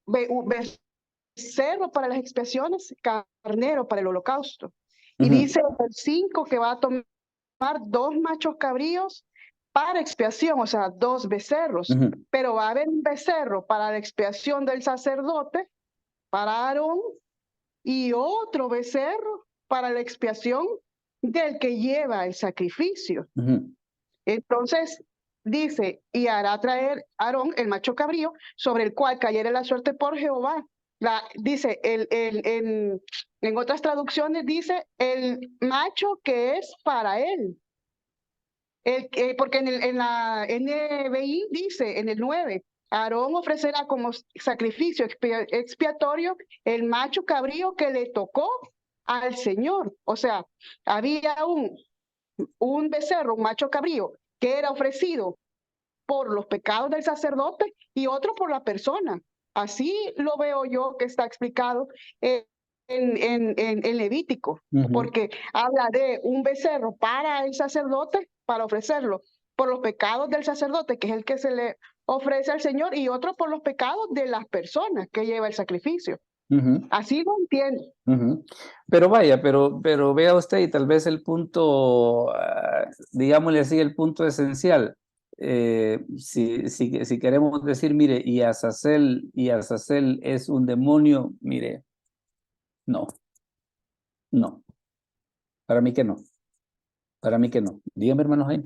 becerro para las expiaciones, carnero para el holocausto. Y dice el 5 que va a tomar 2 machos cabríos para expiación, o sea, 2 becerros, Ujú. pero va a haber un becerro para la expiación del sacerdote, para Aarón, y otro becerro para la expiación del que lleva el sacrificio. Ujú. Entonces, dice, y hará traer Aarón el macho cabrío, sobre el cual cayere la suerte por Jehová. Dice, en otras traducciones dice, el macho que es para él. Porque en la NBI dice, en el 9, Aarón ofrecerá como sacrificio expiatorio el macho cabrío que le tocó al Señor. O sea, había un becerro, un macho cabrío, que era ofrecido por los pecados del sacerdote y otro por la persona. Así lo veo yo que está explicado en Levítico, Ujú. porque habla de un becerro para el sacerdote, para ofrecerlo por los pecados del sacerdote, que es el que se le ofrece al Señor, y otro por los pecados de las personas que lleva el sacrificio. Ujú. Así lo entiendo. Ujú. Pero vaya, pero vea usted, y tal vez el punto, digámosle así, el punto esencial. Si queremos decir, mire, y Azazel es un demonio, mire, no, no, para mí que no, para mí que no. Dígame, hermano Jaime.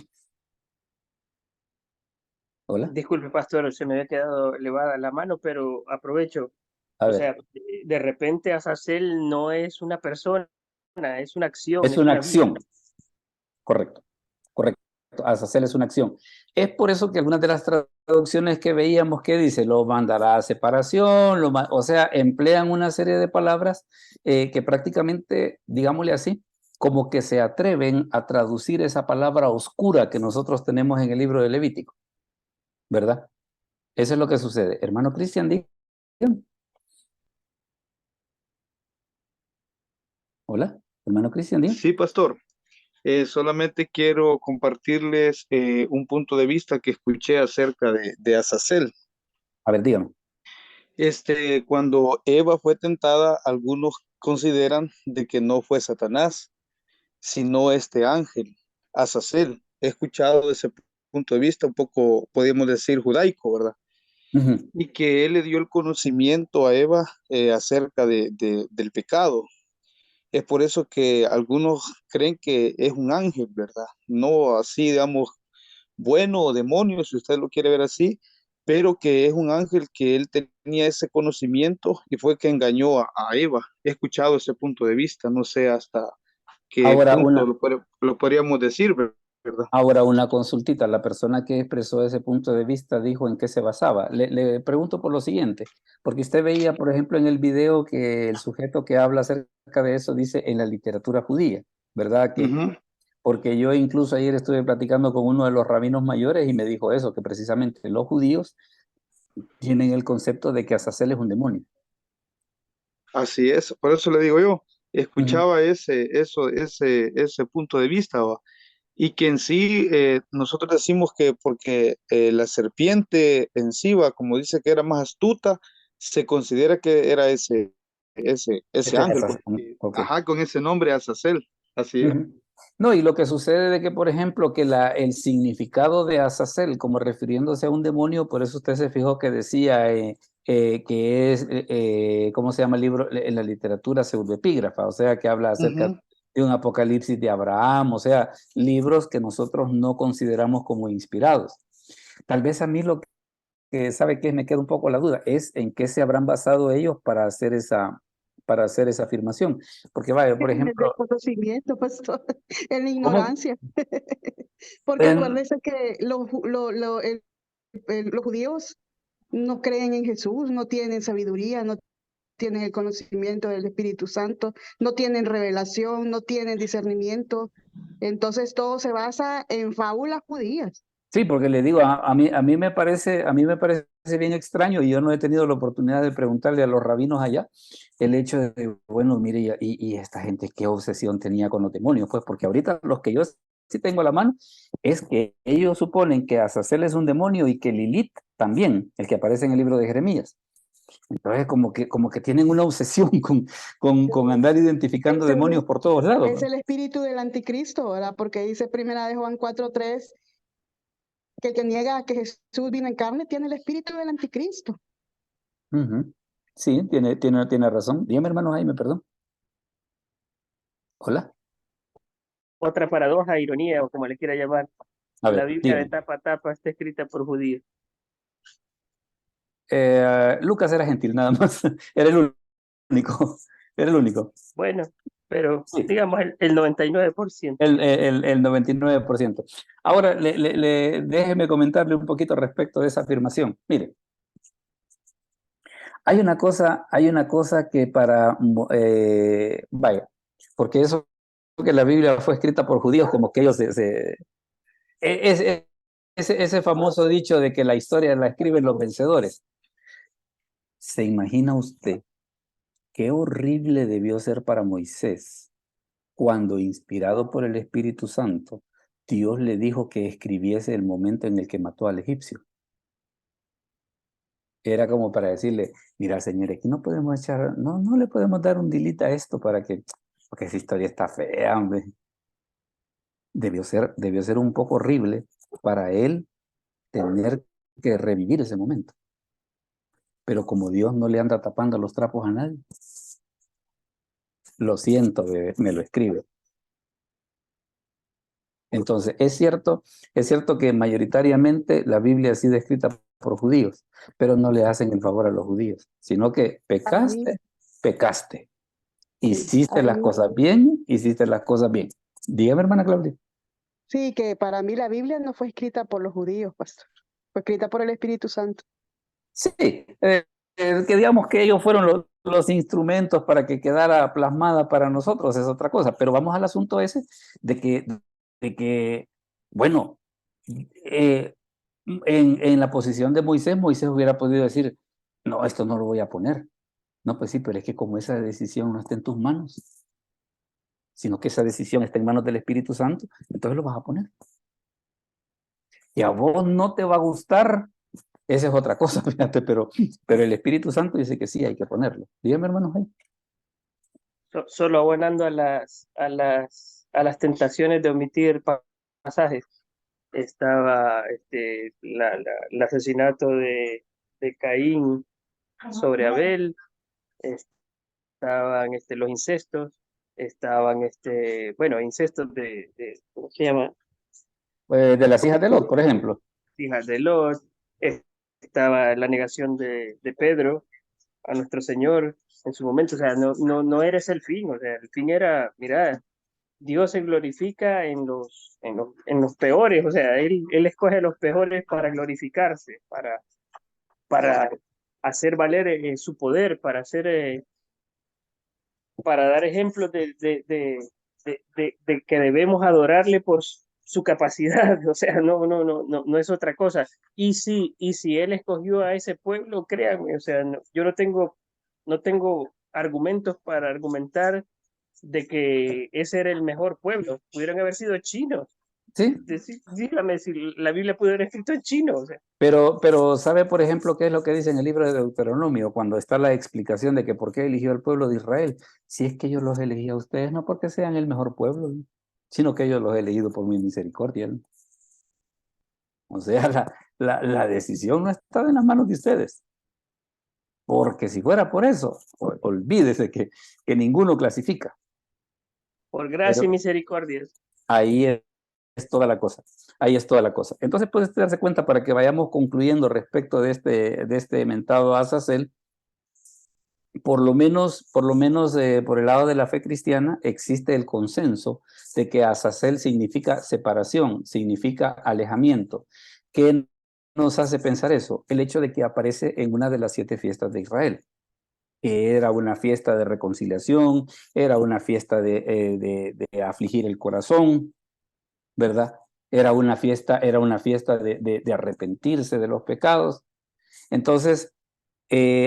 Hola, Disculpe, pastor, se me había quedado elevada la mano, pero aprovecho. a O ver, sea, de repente Azazel no es una persona, es una acción, es es una una vida. acción, correcto, correcto. Azazel es una acción. Es por eso que algunas de las traducciones que veíamos que dice, lo mandará a separación, o sea, emplean una serie de palabras que prácticamente, digámosle así, como que se atreven a traducir esa palabra oscura que nosotros tenemos en el libro de Levítico, ¿verdad? Eso es lo que sucede. Hermano Cristian, dígame. Hola, hermano Cristian, dígame. Sí, pastor. Solamente quiero compartirles un punto de vista que escuché acerca de Azazel. A ver, dígame. Cuando Eva fue tentada, algunos consideran de que no fue Satanás, sino este ángel, Azazel. He escuchado ese punto de vista un poco, podríamos decir, judaico, ¿verdad? Ujú. Y que él le dio el conocimiento a Eva acerca del pecado. Es por eso que algunos creen que es un ángel, ¿verdad? No así, digamos, bueno o demonio, si usted lo quiere ver así, pero que es un ángel que él tenía ese conocimiento y fue que engañó a Eva. He escuchado ese punto de vista, no sé hasta qué Ahora, punto lo podríamos decir, ¿verdad? Ahora, una consultita. La persona que expresó ese punto de vista dijo en qué se basaba. Le pregunto por lo siguiente, porque usted veía, por ejemplo, en el video que el sujeto que habla acerca de eso dice en la literatura judía, ¿verdad? Ujú. Porque yo incluso ayer estuve platicando con uno de los rabinos mayores y me dijo eso, que precisamente los judíos tienen el concepto de que Azazel es un demonio. Así es, por eso le digo yo, Ujú. escuchaba ese punto de vista, ¿va? Y que en sí nosotros decimos que porque la serpiente en sí, ¿va? Como dice que era más astuta, se considera que era ese ángel, porque, Ok. ajá, con ese nombre, Azazel, así es. Ujú. No, y lo que sucede de que, por ejemplo, que el significado de Azazel, como refiriéndose a un demonio, por eso usted se fijó que decía que es, ¿cómo se llama el libro? En la literatura pseudoepígrafa, o sea, que habla acerca Ujú. de un apocalipsis de Abraham, o sea, libros que nosotros no consideramos como inspirados. Tal vez a mí lo que sabe que me queda un poco la duda es en qué se habrán basado ellos para hacer esa afirmación. Porque vaya, por En el ejemplo, desconocimiento, pastor, en la ¿cómo? ignorancia. Porque acuérdense que los judíos no creen en Jesús, no tienen sabiduría, no tienen el conocimiento del Espíritu Santo, no tienen revelación, no tienen discernimiento. Entonces todo se basa en fábulas judías. Sí, porque le digo, a mí me parece bien extraño y yo no he tenido la oportunidad de preguntarle a los rabinos allá el hecho de, bueno, mire, y esta gente qué obsesión tenía con los demonios, pues porque ahorita los que yo sí tengo a la mano es que ellos suponen que Azazel es un demonio y que Lilith también, el que aparece en el libro de Jeremías. Entonces como que tienen una obsesión con andar identificando Es demonios por todos lados, es ¿no? el espíritu del anticristo, ¿verdad? Porque dice primera de Juan 4:3 que el que niega que Jesús vino en carne tiene el espíritu del anticristo. Ujú. Sí, tiene razón. Dígame, hermano Jaime, perdón. Hola. Otra paradoja, ironía, o como le quiera llamar. A La ver, Biblia de dígame. tapa a tapa está escrita por judíos. Lucas era gentil, nada más. Era el único. Era el único. Bueno, pero Sí, digamos el 99%. el 99%. Ahora, déjeme comentarle un poquito respecto de esa afirmación. Mire, hay una cosa que vaya, porque eso que la Biblia fue escrita por judíos, como que ellos ese famoso dicho de que la historia la escriben los vencedores. ¿Se imagina usted qué horrible debió ser para Moisés cuando, inspirado por el Espíritu Santo, Dios le dijo que escribiese el momento en el que mató al egipcio? Era como para decirle, mira, señor, aquí no podemos no le podemos dar un dilita a esto porque esa historia está fea, hombre. Debió ser un poco horrible para él tener que revivir ese momento. Pero como Dios no le anda tapando los trapos a nadie, lo siento, bebé, me lo escribe. Entonces, es cierto que mayoritariamente la Biblia ha sido escrita por judíos, pero no le hacen el favor a los judíos, sino que pecaste. Hiciste las cosas bien, hiciste las cosas bien. Dígame, hermana Claudia. Sí, que para mí la Biblia no fue escrita por los judíos, pastor. Fue escrita por el Espíritu Santo. Sí, que digamos que ellos fueron los instrumentos para que quedara plasmada para nosotros, es otra cosa, pero vamos al asunto ese de que bueno, en la posición de Moisés hubiera podido decir, no, esto no lo voy a poner. No, pues sí, pero es que como esa decisión no está en tus manos, sino que esa decisión está en manos del Espíritu Santo, entonces lo vas a poner. Y a vos no te va a gustar, esa es otra cosa, fíjate, pero el Espíritu Santo dice que sí, hay que ponerlo. Dígame, hermanos. Solo abonando a las tentaciones de omitir pasajes. Estaba el asesinato de Caín sobre Abel, estaban los incestos, estaban incestos ¿cómo se llama? De las hijas de Lot, por ejemplo. Hijas de Lot, estaba la negación de Pedro a nuestro Señor en su momento. O sea, no eres el fin, o sea, el fin era, mira, Dios se glorifica en los peores, o sea, él escoge los peores para glorificarse, para hacer valer su poder, para dar ejemplos de que debemos adorarle por su capacidad. O sea, no es otra cosa. Y si él escogió a ese pueblo, créanme, o sea, yo no tengo argumentos para argumentar de que ese era el mejor pueblo. Pudieron haber sido chinos. Sí. Dígame si la Biblia pudo haber escrito en chino. O sea. Pero ¿sabe, por ejemplo, qué es lo que dice en el libro de Deuteronomio, cuando está la explicación de que por qué eligió al pueblo de Israel? Si es que yo los elegí a ustedes, no porque sean el mejor pueblo, ¿no? Sino que yo los he elegido por mi misericordia, ¿no? O sea, la decisión no está en las manos de ustedes. Porque si fuera por eso, olvídese que ninguno clasifica. Por gracia y misericordia. Ahí es toda la cosa. Ahí es toda la cosa. Entonces, puede darse cuenta para que vayamos concluyendo respecto de este mentado Azazel. Por lo menos por el lado de la fe cristiana existe el consenso de que Azazel significa separación, significa alejamiento. ¿Qué nos hace pensar eso? El hecho de que aparece en una de las 7 fiestas de Israel. Era una fiesta de reconciliación, era una fiesta de afligir el corazón, ¿verdad? Era una fiesta de arrepentirse de los pecados. Entonces,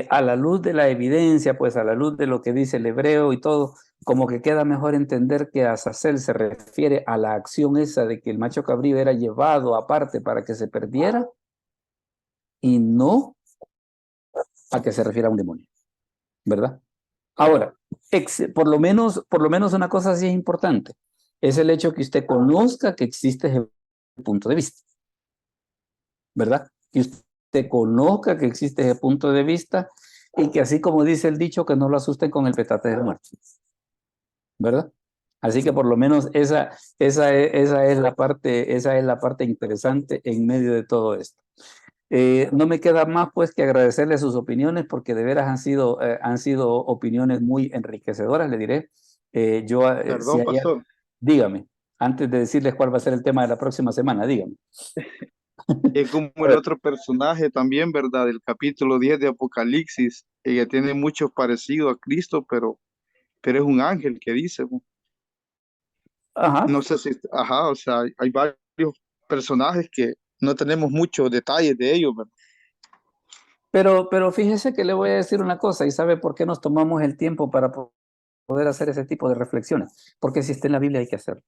a la luz de la evidencia, pues a la luz de lo que dice el hebreo y todo, como que queda mejor entender que Azazel se refiere a la acción esa de que el macho cabrío era llevado aparte para que se perdiera y no a que se refiere a un demonio, ¿verdad? Ahora, por lo menos una cosa sí es importante, es el hecho que usted conozca que existe ese punto de vista. ¿verdad? Que usted conozca que existe ese punto de vista y que así como dice el dicho, que no lo asusten con el petate del muerto, ¿verdad? Así que por lo menos esa es la parte interesante en medio de todo esto. No me queda más pues que agradecerle sus opiniones porque de veras han sido opiniones muy enriquecedoras, le diré. Perdón, pastor. Dígame, antes de decirles cuál va a ser el tema de la próxima semana, dígame. Es como el otro personaje también, ¿verdad? El capítulo 10 de Apocalipsis, que tiene mucho parecido a Cristo, pero es un ángel que dice, ¿no? Ajá. No sé si, ajá, o sea, hay varios personajes que no tenemos muchos detalles de ellos, ¿verdad? Pero fíjese que le voy a decir una cosa, y sabe por qué nos tomamos el tiempo para poder hacer ese tipo de reflexiones, porque si está en la Biblia hay que hacerlo.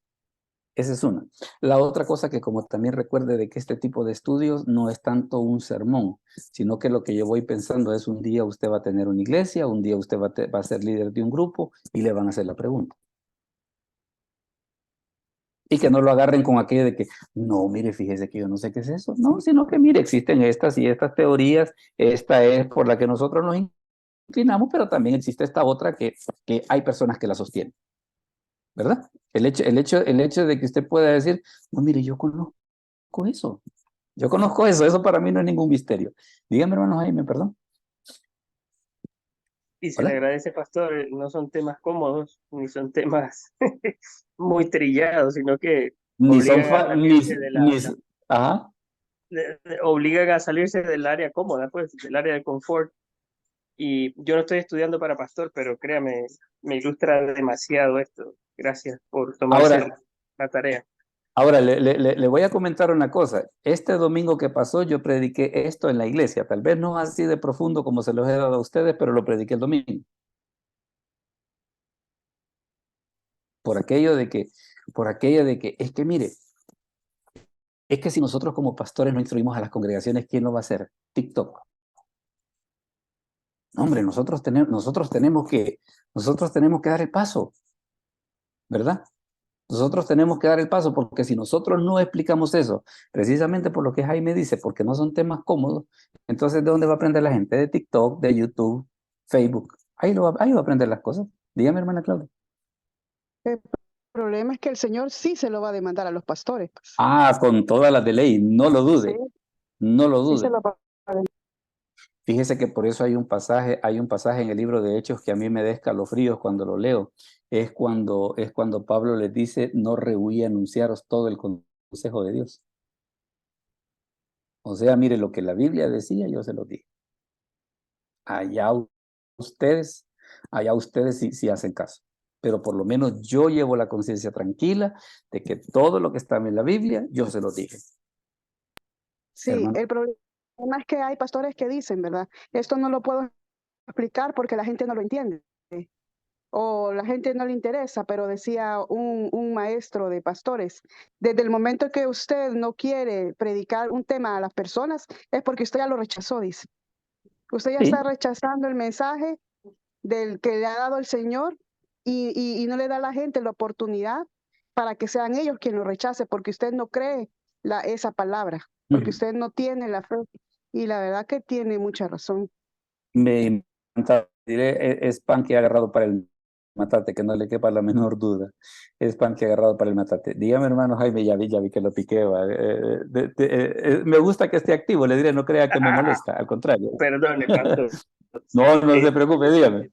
Esa es una. La otra cosa que como también recuerde de que este tipo de estudios no es tanto un sermón, sino que lo que yo voy pensando es un día usted va a tener una iglesia, un día usted va a ser líder de un grupo y le van a hacer la pregunta. Y que no lo agarren con aquello de que, no, mire, fíjese que yo no sé qué es eso. No, sino que mire, existen estas y estas teorías, esta es por la que nosotros nos inclinamos, pero también existe esta otra que hay personas que la sostienen. ¿Verdad? El hecho de que usted pueda decir, no, mire, yo conozco eso. Yo conozco eso para mí no es ningún misterio. Dígame, hermano Jaime, perdón. Y se le Hola. agradece, pastor, no son temas cómodos, ni son temas muy trillados, sino que Ni son obligan a salirse de ajá. obligan a salirse del área cómoda, pues, del área de confort. Y yo no estoy estudiando para pastor, pero créame, me ilustra demasiado esto. Gracias por tomarse Ahora, la tarea. ahora le voy a comentar una cosa. Este domingo que pasó yo prediqué esto en la iglesia. Tal vez no así de profundo como se los he dado a ustedes, pero lo prediqué el domingo. Por aquello de que, es que mire, es que si nosotros como pastores no instruimos a las congregaciones, ¿quién lo va a hacer? TikTok. No, hombre, nosotros tenemos que dar el paso, ¿verdad? Nosotros tenemos que dar el paso porque si nosotros no explicamos eso, precisamente por lo que Jaime dice, porque no son temas cómodos, entonces ¿de dónde va a aprender la gente? De TikTok, de YouTube, Facebook. Ahí va a aprender las cosas. Dígame, hermana Claudia. El problema es que el Señor sí se lo va a demandar a los pastores. Pues. Ah, con todas las de ley, no lo dude, Sí, no lo sí se dude. lo va a demandar. Fíjese que por eso hay un pasaje en el libro de Hechos que a mí me da escalofríos cuando lo leo. Es cuando Pablo les dice, no rehuí anunciaros todo el consejo de Dios. O sea, mire, lo que la Biblia decía, yo se lo dije. Allá ustedes si hacen caso. Pero por lo menos yo llevo la conciencia tranquila de que todo lo que está en la Biblia, yo se lo dije. Sí, Hermano. el problema es que hay pastores que dicen, ¿verdad? Esto no lo puedo explicar porque la gente no lo entiende. O la gente no le interesa, pero decía un maestro de pastores, desde el momento que usted no quiere predicar un tema a las personas, es porque usted ya lo rechazó, dice. Usted ya Sí. está rechazando el mensaje del que le ha dado el Señor y no le da a la gente la oportunidad para que sean ellos quienes lo rechace, porque usted no cree esa palabra, porque usted no tiene la fe. Y la verdad que tiene mucha razón. Me encanta, diré, es pan que he agarrado para el matate, que no le quepa la menor duda. Es pan que he agarrado para el matate. Dígame, hermano Jaime, ya vi que lo piqué. Me gusta que esté activo, le diré, no crea que me molesta, al contrario. Perdone, pastor. No se preocupe, dígame.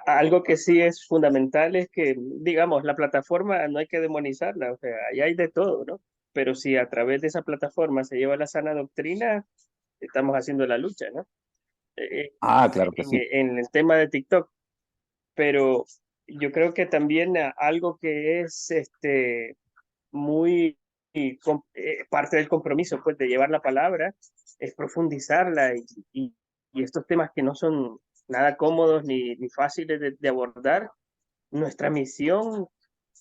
Algo que sí es fundamental es que, digamos, la plataforma no hay que demonizarla, o sea, ahí hay de todo, ¿no? Pero si a través de esa plataforma se lleva la sana doctrina, estamos haciendo la lucha, ¿no? Claro que sí. En el tema de TikTok. Pero yo creo que también algo que es muy parte del compromiso, pues, de llevar la palabra, es profundizarla y estos temas que no son nada cómodos ni fáciles de abordar. Nuestra misión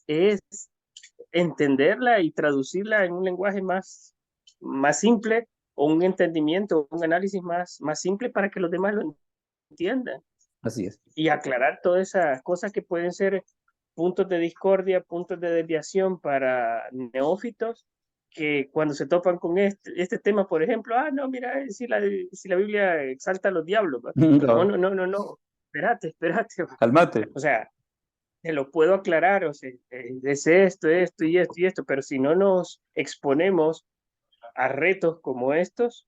es entenderla y traducirla en un lenguaje más simple o un entendimiento, un análisis más simple para que los demás lo entiendan. Así es. Y aclarar todas esas cosas que pueden ser puntos de discordia, puntos de desviación para neófitos, que cuando se topan con este tema, por ejemplo, no, mira, si la Biblia exalta a los diablos, ¿va? No, espérate, va. Calmate. O sea, te lo puedo aclarar, o sea, es esto y esto, pero si no nos exponemos a retos como estos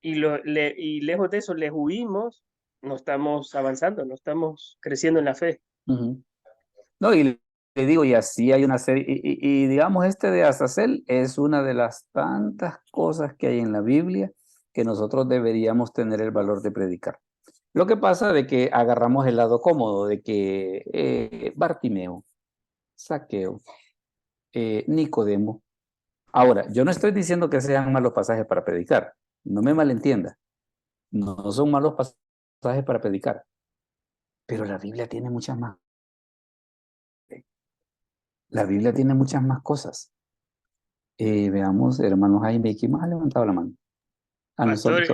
y lejos de eso les huimos, no estamos avanzando, no estamos creciendo en la fe. No, y le digo, y así hay una serie, y digamos, este de Azazel es una de las tantas cosas que hay en la Biblia que nosotros deberíamos tener el valor de predicar. Lo que pasa de que agarramos el lado cómodo, de que Bartimeo, Zaqueo, Nicodemo. Ahora, yo no estoy diciendo que sean malos pasajes para predicar, no me malentienda, no son malos pasajes para predicar, pero la Biblia tiene muchas más. La Biblia tiene muchas más cosas. Veamos, hermano Jaime, ¿quién más ha levantado la mano? Pastor,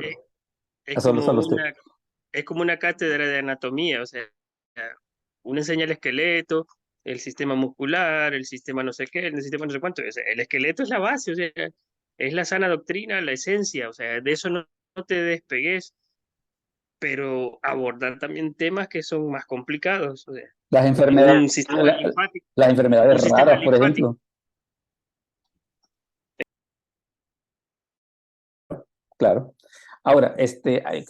Solo es como una cátedra de anatomía, o sea, uno enseña el esqueleto, el sistema muscular, el sistema no sé qué, el sistema no sé cuánto. El esqueleto es la base, o sea, es la sana doctrina, la esencia, o sea, de eso no te despegues, pero abordar también temas que son más complicados, o sea, las enfermedades, un sistema linfático, las enfermedades raras, por ejemplo. Claro. Ahora,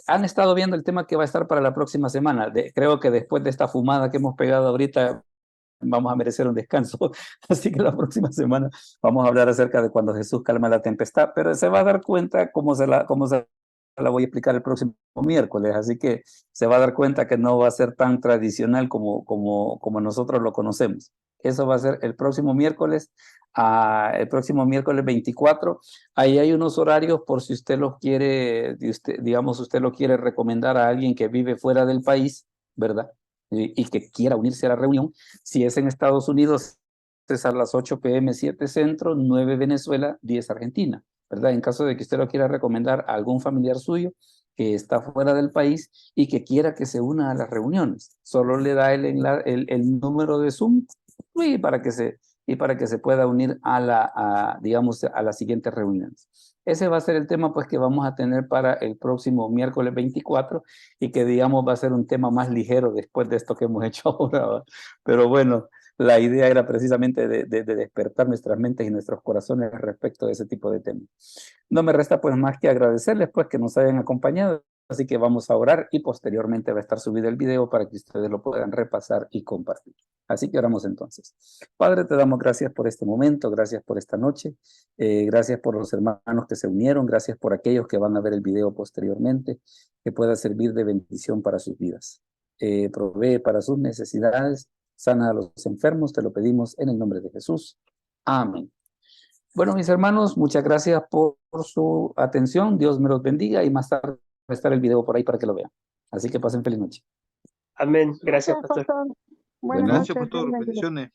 han estado viendo el tema que va a estar para la próxima semana. Creo que después de esta fumada que hemos pegado ahorita, vamos a merecer un descanso. Así que la próxima semana vamos a hablar acerca de cuando Jesús calma la tempestad, pero se va a dar cuenta cómo se la voy a explicar el próximo miércoles. Así que se va a dar cuenta que no va a ser tan tradicional como nosotros lo conocemos. Eso va a ser el próximo miércoles. El próximo miércoles 24, ahí hay unos horarios por si usted los quiere, usted lo quiere recomendar a alguien que vive fuera del país, ¿verdad? Y que quiera unirse a la reunión. Si es en Estados Unidos, es a las 8 p.m., 7 Centro, 9 Venezuela, 10 Argentina, ¿verdad? En caso de que usted lo quiera recomendar a algún familiar suyo que está fuera del país y que quiera que se una a las reuniones, solo le da el número de Zoom y para que se pueda unir a las siguientes reuniones. Ese va a ser el tema pues que vamos a tener para el próximo miércoles 24 y que digamos va a ser un tema más ligero después de esto que hemos hecho ahora, ¿va? Pero bueno, la idea era precisamente de despertar nuestras mentes y nuestros corazones respecto de ese tipo de temas. No me resta pues más que agradecerles pues que nos hayan acompañado. Así que vamos a orar y posteriormente va a estar subido el video para que ustedes lo puedan repasar y compartir. Así que oramos entonces. Padre, te damos gracias por este momento, gracias por esta noche, gracias por los hermanos que se unieron, gracias por aquellos que van a ver el video posteriormente, que pueda servir de bendición para sus vidas. Provee para sus necesidades, sana a los enfermos, te lo pedimos en el nombre de Jesús. Amén. Bueno, mis hermanos, muchas gracias por su atención. Dios me los bendiga y más tarde va a estar el video por ahí para que lo vean. Así que pasen feliz noche. Amén. Gracias, pastor. Buenas Gracias, noches. pastor. Bendiciones.